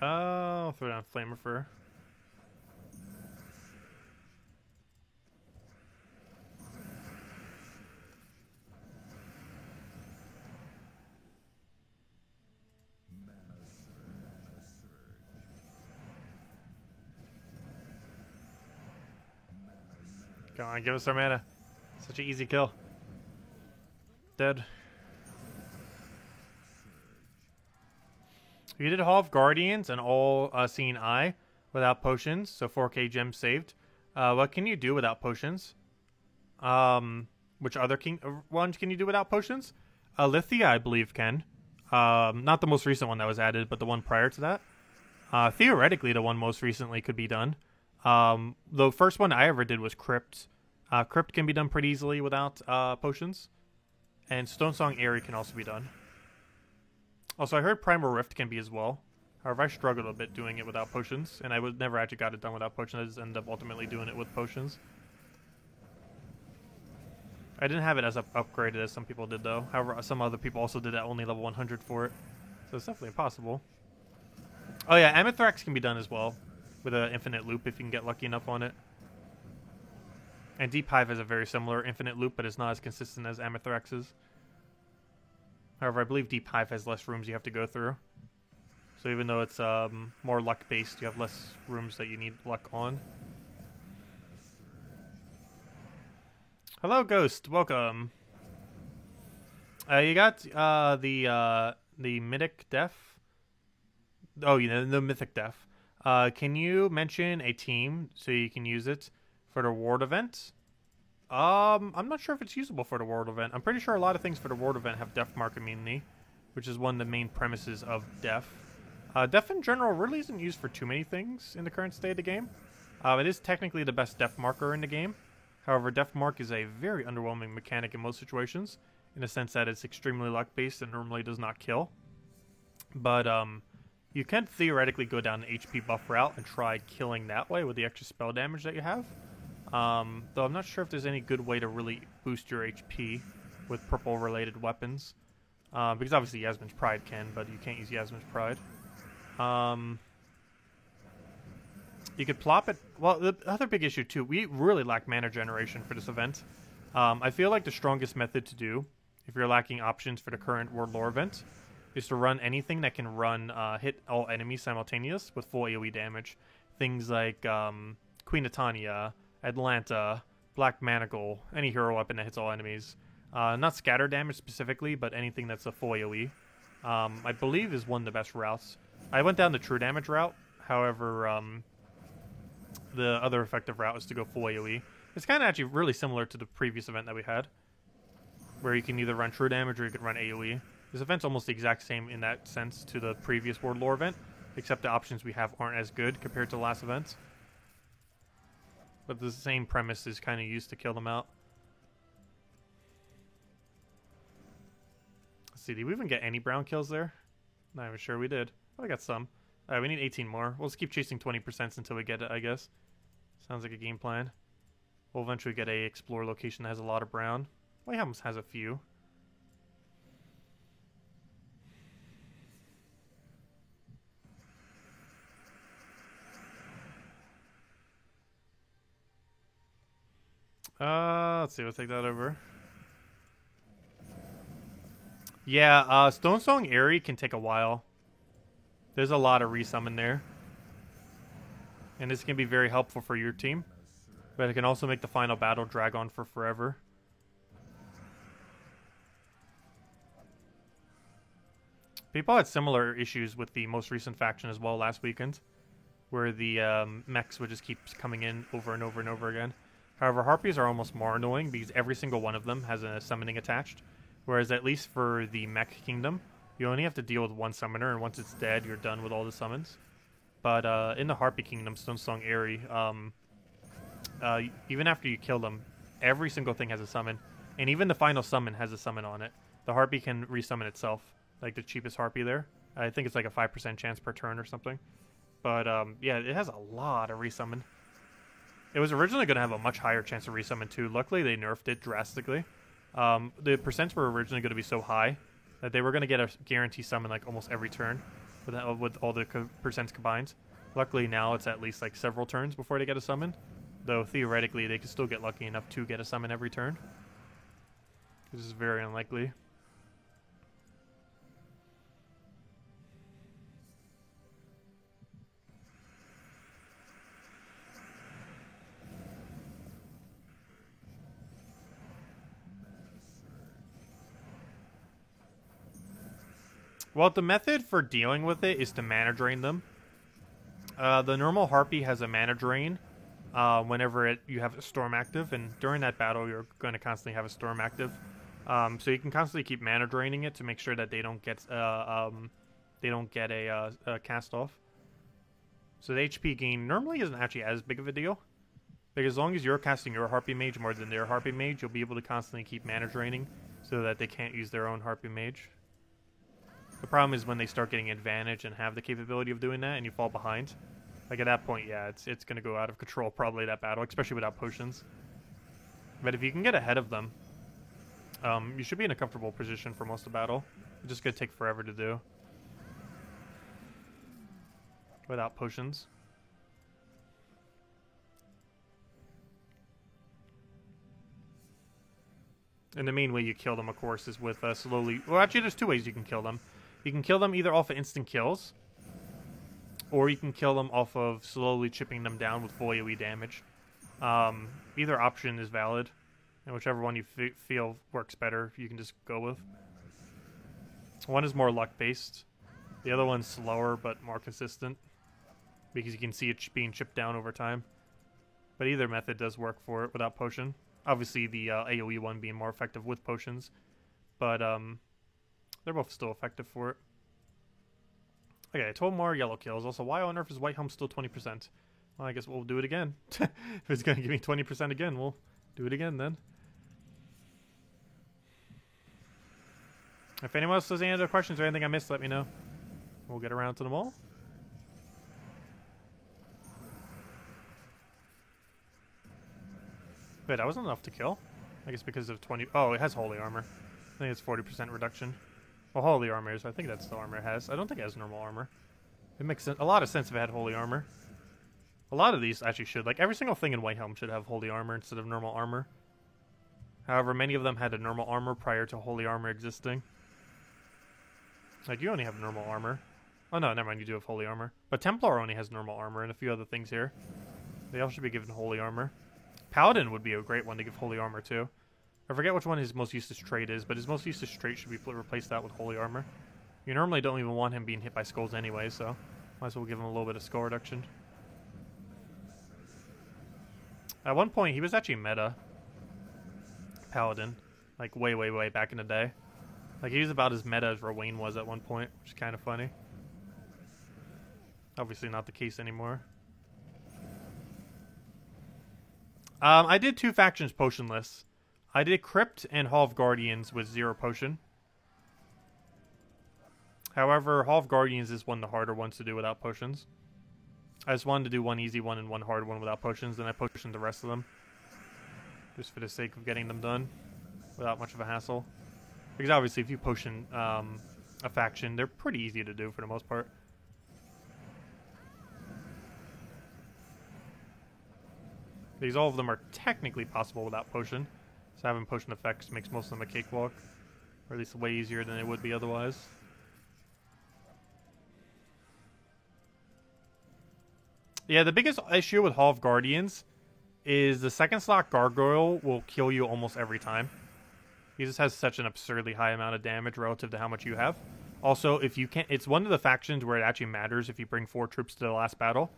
Speaker 1: I'll throw down Flammifer. Come on, give us our mana. Such an easy kill. Dead. You did Hall of Guardians and all Seeing Eye without potions, so 4k gems saved. What can you do without potions? Which other ones can you do without potions? Lithia, I believe, can. Not the most recent one that was added, but the one prior to that. Theoretically, the one most recently could be done. The first one I ever did was Crypt. Crypt can be done pretty easily without potions. And Stonesong Aerie can also be done. Also, I heard Primal Rift can be as well. However, I struggled a bit doing it without potions, and I never actually got it done without potions. I just ended up ultimately doing it with potions. I didn't have it as upgraded as some people did, though. However, some other people also did at only level 100 for it. So it's definitely possible. Oh yeah, Amethyrax can be done as well, with an infinite loop if you can get lucky enough on it. And Deep Hive has a very similar infinite loop, but it's not as consistent as Amethyrax's. However, I believe Deep Hive has less rooms you have to go through. So even though it's more luck-based, you have less rooms that you need luck on. Hello, Ghost. Welcome. You got the Mythic Death. Oh, you know, the Mythic Death. Can you mention a team so you can use it for the Ward event? I'm not sure if it's usable for the Ward event. I'm pretty sure a lot of things for the Ward event have Death Mark immunity, which is one of the main premises of Death. Death in general really isn't used for too many things in the current state of the game. It is technically the best Death Marker in the game. However, Death Mark is a very underwhelming mechanic in most situations, in the sense that it's extremely luck-based and normally does not kill. But you can theoretically go down the HP buff route and try killing that way with the extra spell damage that you have. Though I'm not sure if there's any good way to really boost your HP with purple-related weapons. Because obviously Yasmin's Pride can, but you can't use Yasmin's Pride. You could plop it... Well, the other big issue, too, we really lack mana generation for this event. I feel like the strongest method to do, if you're lacking options for the current World Lore event, is to run anything that can run hit all enemies simultaneous with full AoE damage. Things like Queen Titania, Atlanta, Black Manacle, any hero weapon that hits all enemies. Not scatter damage specifically, but anything that's a full AoE. I believe is one of the best routes. I went down the true damage route. However, the other effective route is to go full AoE. It's kind of actually really similar to the previous event that we had, where you can either run true damage or you can run AoE. This event's almost the exact same in that sense to the previous World Lore event, except the options we have aren't as good compared to the last events. But the same premise is kind of used to kill them out. Let's see, did we even get any brown kills there? Not even sure we did. Oh, I got some. Alright, we need 18 more. We'll just keep chasing 20% until we get it, I guess. Sounds like a game plan. We'll eventually get a explore location that has a lot of brown. Whitehelms has a few. Let's see, we'll take that over. Yeah, Stonesong Aerie can take a while. There's a lot of resummon there. And this can be very helpful for your team. But it can also make the final battle drag on for forever. People had similar issues with the most recent faction as well last weekend, where the mechs would just keep coming in over and over and over again. However, Harpies are almost more annoying because every single one of them has a summoning attached. Whereas at least for the mech kingdom, you only have to deal with one summoner, and once it's dead, you're done with all the summons. But in the Harpy kingdom, Stonesong Aerie, even after you kill them, every single thing has a summon. And even the final summon has a summon on it. The Harpy can resummon itself, like the cheapest Harpy there. I think it's like a 5% chance per turn or something. But yeah, it has a lot of resummon. It was originally going to have a much higher chance of resummon too. Luckily, they nerfed it drastically. The percents were originally going to be so high that they were going to get a guarantee summon like almost every turn with all the percents combined. Luckily, now it's at least like several turns before they get a summon. Though theoretically, they could still get lucky enough to get a summon every turn. This is very unlikely. Well, the method for dealing with it is to mana drain them. The normal Harpy has a mana drain whenever you have a Storm active, and during that battle, you're going to constantly have a Storm active. So you can constantly keep mana draining it to make sure that they don't get a cast off. So the HP gain normally isn't actually as big of a deal, because as long as you're casting your Harpy Mage more than their Harpy Mage, you'll be able to constantly keep mana draining so that they can't use their own Harpy Mage. The problem is when they start getting advantage and have the capability of doing that and you fall behind. Like at that point, yeah, it's going to go out of control probably, that battle, especially without potions. But if you can get ahead of them, you should be in a comfortable position for most of the battle. It's just going to take forever to do without potions. And the main way you kill them, of course, is with slowly... Well, actually, there's two ways you can kill them. You can kill them either off of instant kills, or you can kill them off of slowly chipping them down with full AoE damage. Either option is valid, and whichever one you feel works better, you can just go with. One is more luck-based. The other one's slower, but more consistent, because you can see it being chipped down over time. But either method does work for it without potion. Obviously, the AoE one being more effective with potions, but they're both still effective for it. Okay, 12 more yellow kills. Also, why on earth is Whitehelm still 20%? Well, I guess we'll do it again. If it's going to give me 20% again, we'll do it again then. If anyone else has any other questions or anything I missed, let me know. We'll get around to them all. Wait, that wasn't enough to kill? I guess because of 20... Oh, it has Holy Armor. I think it's 40% reduction. Well, Holy Armor is... I think that's the armor it has. I don't think it has normal armor. It makes a lot of sense if it had Holy Armor. A lot of these actually should. Like, every single thing in Whitehelm should have Holy Armor instead of normal armor. However, many of them had a normal armor prior to Holy Armor existing. Like, you only have normal armor. Oh, no, never mind. You do have Holy Armor. But Templar only has normal armor and a few other things here. They all should be given Holy Armor. Paladin would be a great one to give Holy Armor to. I forget which one his most useless trait is, but his most useless trait should be replaced out with Holy Armor. You normally don't even want him being hit by skulls anyway, so might as well give him a little bit of skull reduction. At one point, he was actually meta Paladin. Like, way, way, way back in the day. Like, he was about as meta as Rowain was at one point, which is kind of funny. Obviously not the case anymore. I did 2 factions potionless. I did Crypt and Hall of Guardians with 0 potion. However, Hall of Guardians is one of the harder ones to do without potions. I just wanted to do one easy one and one hard one without potions, then I potioned the rest of them. Just for the sake of getting them done without much of a hassle. Because obviously if you potion a faction, they're pretty easy to do for the most part. Because all of them are technically possible without potion. So having potion effects makes most of them a cakewalk. Or at least way easier than it would be otherwise. Yeah, the biggest issue with Hall of Guardians is the second slot Gargoyle will kill you almost every time. He just has such an absurdly high amount of damage relative to how much you have. Also, if you can't, it's one of the factions where it actually matters if you bring 4 troops to the last battle.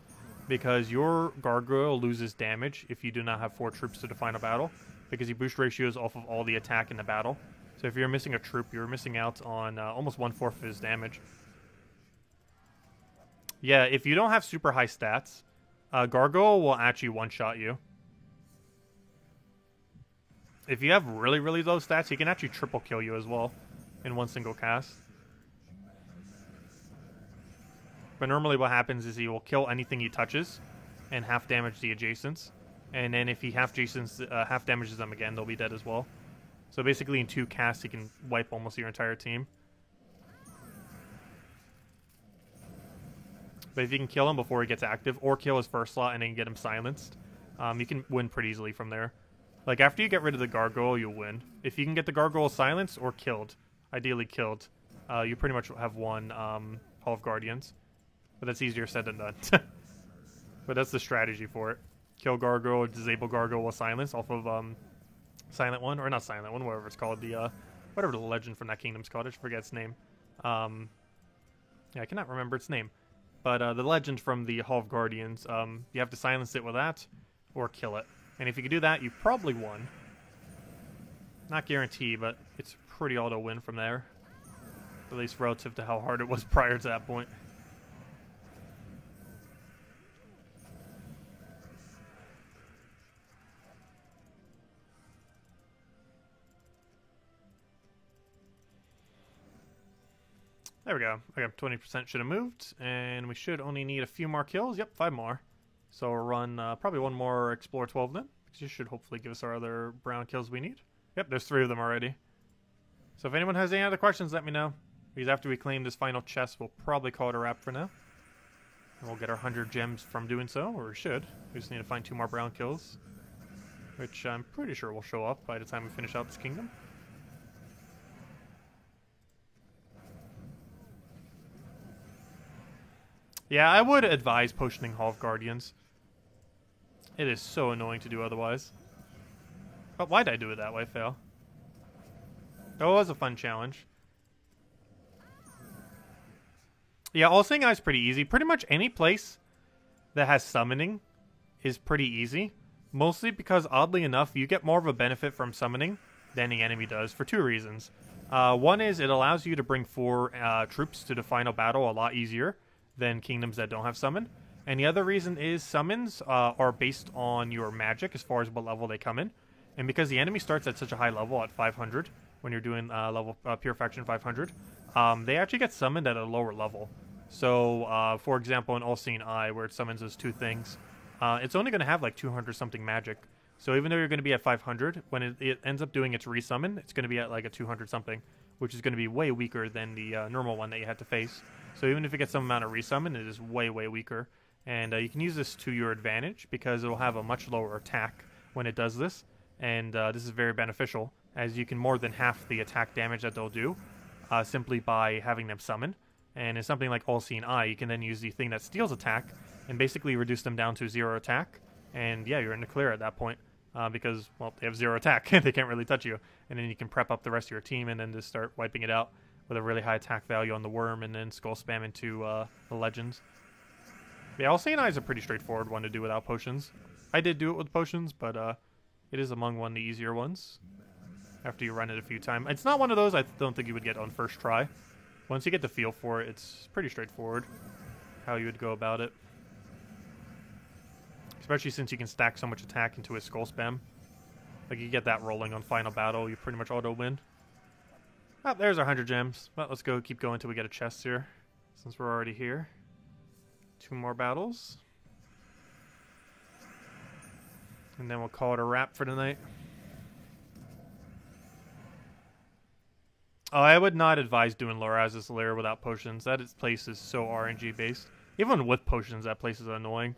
Speaker 1: Because your Gargoyle loses damage if you do not have 4 troops to the final battle. Because he boost ratios off of all the attack in the battle. So if you're missing a troop, you're missing out on almost 1/4 of his damage. Yeah, if you don't have super high stats, Gargoyle will actually one-shot you. If you have really, really low stats, he can actually triple kill you as well in one single cast. But normally what happens is he will kill anything he touches and half damage the adjacents. And then if he half damages them again, they'll be dead as well. So basically in 2 casts, he can wipe almost your entire team. But if you can kill him before he gets active, or kill his first slot and then get him silenced, you can win pretty easily from there. Like, after you get rid of the Gargoyle, you'll win. If you can get the Gargoyle silenced or killed, ideally killed, you pretty much have won Hall of Guardians. But that's easier said than done. But that's the strategy for it. Kill Gargoyle, disable Gargoyle with silence off of Silent One, or not Silent One, whatever it's called. The whatever the legend from that kingdom's called. I forget its name. Yeah, I cannot remember its name. But the legend from the Hall of Guardians, you have to silence it with that, or kill it. And if you can do that, you probably won. Not guaranteed, but it's pretty auto win from there. At least relative to how hard it was prior to that point. There we go. Okay, 20% should have moved, and we should only need a few more kills. Yep, 5 more. So we'll run probably one more Explore 12 then, because this should hopefully give us our other brown kills we need. Yep, there's 3 of them already. So if anyone has any other questions, let me know. Because after we claim this final chest, we'll probably call it a wrap for now. And we'll get our 100 gems from doing so, or we should. We just need to find 2 more brown kills, which I'm pretty sure will show up by the time we finish out this kingdom. Yeah, I would advise potioning Hall of Guardians. It is so annoying to do otherwise. But why'd I do it that way, Fail? That was a fun challenge. Yeah, All Seeing Eye is pretty easy. Pretty much any place that has summoning is pretty easy. Mostly because, oddly enough, you get more of a benefit from summoning than the enemy does for 2 reasons. One is it allows you to bring 4 troops to the final battle a lot easier than kingdoms that don't have summon. And the other reason is summons are based on your magic as far as what level they come in. And because the enemy starts at such a high level at 500, when you're doing Pure Faction 500, they actually get summoned at a lower level. So, for example, in All Seeing Eye, where it summons those 2 things, it's only going to have like 200 something magic. So even though you're going to be at 500, when it ends up doing its resummon, it's going to be at like a 200 something, which is going to be way weaker than the normal one that you had to face. So even if it gets some amount of resummon, it is way, way weaker. And you can use this to your advantage because it will have a much lower attack when it does this. And this is very beneficial, as you can more than half the attack damage that they'll do simply by having them summon. And in something like All Seeing Eye, you can then use the thing that steals attack and basically reduce them down to 0 attack. And yeah, you're in the clear at that point because, well, they have 0 attack. They can't really touch you. And then you can prep up the rest of your team and then just start wiping it out with a really high attack value on the worm and then skull spam into the legends. Yeah, All Seeing Eye is a pretty straightforward one to do without potions. I did do it with potions, but it is among one of the easier ones after you run it a few times. It's not one of those I don't think you would get on first try. Once you get the feel for it, it's pretty straightforward how you would go about it. Especially since you can stack so much attack into his skull spam. Like, you get that rolling on final battle, you pretty much auto-win. Oh, there's our 100 gems. Well, let's go keep going until we get a chest here, since we're already here. 2 more battles. And then we'll call it a wrap for tonight. Oh, I would not advise doing Loraz's Lair without potions. That place is so RNG based. Even with potions, that place is annoying.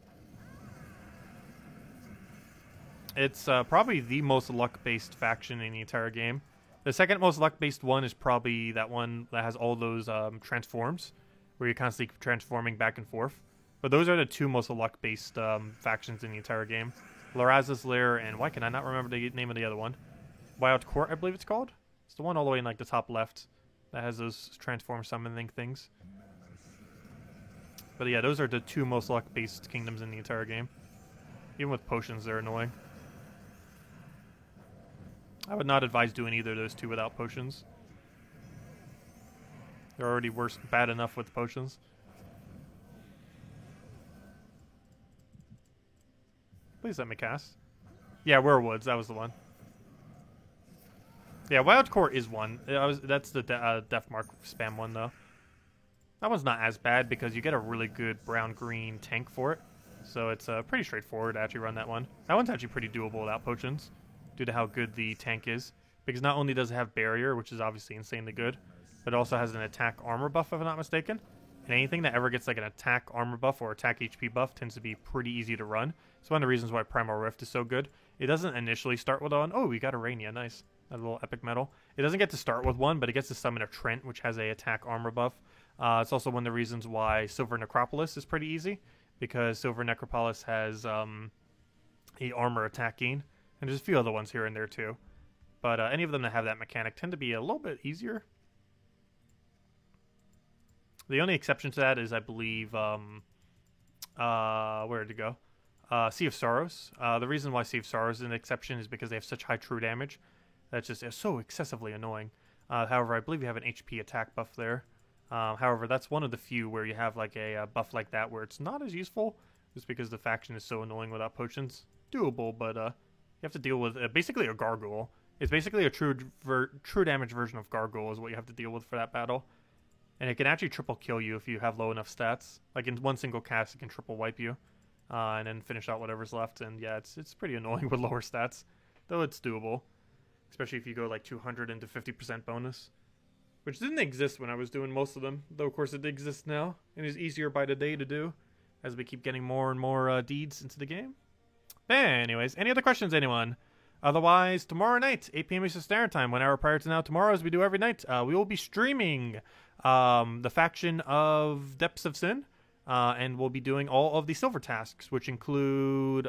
Speaker 1: It's probably the most luck-based faction in the entire game. The second most luck-based one is probably that one that has all those transforms, where you're constantly transforming back and forth. But those are the 2 most luck-based factions in the entire game. Loraz's Lair, and why can I not remember the name of the other one? Wild Court, I believe it's called. It's the one all the way in like the top left that has those transform summoning things. But yeah, those are the 2 most luck-based kingdoms in the entire game. Even with potions, they're annoying. I would not advise doing either of those 2 without potions. They're already bad enough with potions. Please let me cast. Yeah, Werewoods, that was the one. Yeah, Wild Court is one. That's the Death Mark spam one, though. That one's not as bad because you get a really good brown-green tank for it. So it's pretty straightforward to actually run that one. That one's actually pretty doable without potions, due to how good the tank is. Because not only does it have barrier, which is obviously insanely good, but it also has an attack armor buff, if I'm not mistaken. And anything that ever gets like an attack armor buff or attack HP buff tends to be pretty easy to run. It's one of the reasons why Primal Rift is so good. It doesn't initially start with one. Oh, we got Arania, nice. A little epic metal. It doesn't get to start with one, but it gets to summon a Trent, which has a attack armor buff. It's also one of the reasons why Silver Necropolis is pretty easy, because Silver Necropolis has a armor attack gain, and there's a few other ones here and there too. But any of them that have that mechanic tend to be a little bit easier. The only exception to that is, I believe, where did it go? Sea of Sorrows. The reason why Sea of Sorrows is an exception is because they have such high true damage. That's just so excessively annoying. However, I believe you have an HP attack buff there. However, that's one of the few where you have like a buff like that where it's not as useful, just because the faction is so annoying without potions. Doable, but you have to deal with basically a gargoyle. It's basically a true damage version of gargoyle is what you have to deal with for that battle. And it can actually triple kill you if you have low enough stats. Like in one single cast, it can triple wipe you, and then finish out whatever's left. And yeah, it's pretty annoying with lower stats, though it's doable. Especially if you go like 200 into 50% bonus. Which didn't exist when I was doing most of them. Though, of course, it exists now. And is easier by the day to do. As we keep getting more and more deeds into the game. But anyways, any other questions, anyone? Otherwise, tomorrow night, 8 p.m. Eastern Standard Time, 1 hour prior to now tomorrow, as we do every night, we will be streaming the faction of Depths of Sin. And we'll be doing all of the silver tasks, which include...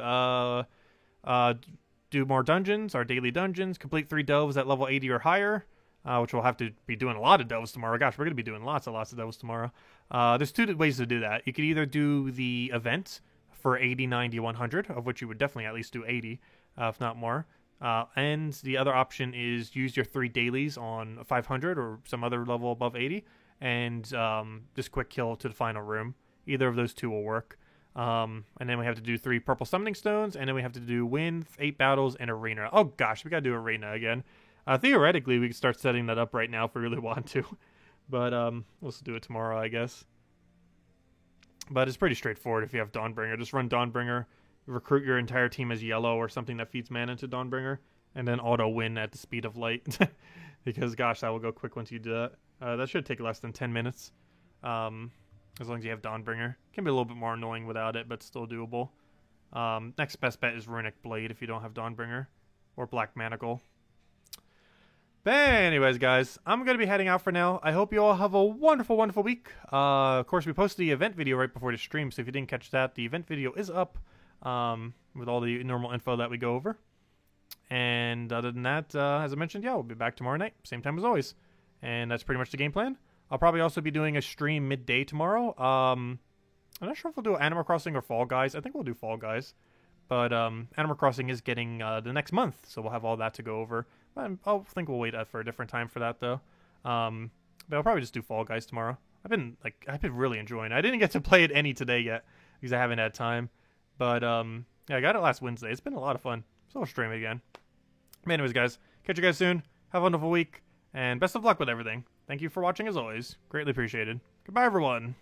Speaker 1: do more dungeons, our daily dungeons, complete 3 delves at level 80 or higher, which we'll have to be doing a lot of delves tomorrow. Gosh, we're going to be doing lots of delves tomorrow. There's 2 ways to do that. You could either do the event for 80, 90, 100, of which you would definitely at least do 80, if not more. And the other option is use your 3 dailies on 500 or some other level above 80, and just quick kill to the final room. Either of those 2 will work. And then we have to do 3 purple summoning stones, and then we have to do win 8 battles and arena. Oh gosh, we gotta do arena again. Theoretically, we could start setting that up right now if we really want to, but we'll do it tomorrow, I guess. But it's pretty straightforward if you have Dawnbringer. Just run Dawnbringer, recruit your entire team as yellow or something that feeds mana into Dawnbringer, and then auto win at the speed of light. Because gosh, that will go quick once you do that. That should take less than 10 minutes. As long as you have Dawnbringer. Can be a little bit more annoying without it, but still doable. Next best bet is Runic Blade if you don't have Dawnbringer. Or Black Manacle. But anyways, guys, I'm going to be heading out for now. I hope you all have a wonderful, wonderful week. Of course, we posted the event video right before the stream, so if you didn't catch that, the event video is up with all the normal info that we go over. And other than that, as I mentioned, yeah, we'll be back tomorrow night, same time as always. And that's pretty much the game plan. I'll probably also be doing a stream midday tomorrow. I'm not sure if we'll do Animal Crossing or Fall Guys. I think we'll do Fall Guys. But Animal Crossing is getting the next month, so we'll have all that to go over. I'll think we'll wait for a different time for that though. But I'll probably just do Fall Guys tomorrow. I've been really enjoying it. I didn't get to play it any today yet because I haven't had time. But yeah, I got it last Wednesday. It's been a lot of fun. So I'll stream it again. But anyways, guys, catch you guys soon. Have a wonderful week, and best of luck with everything. Thank you for watching as always. Greatly appreciated. Goodbye, everyone.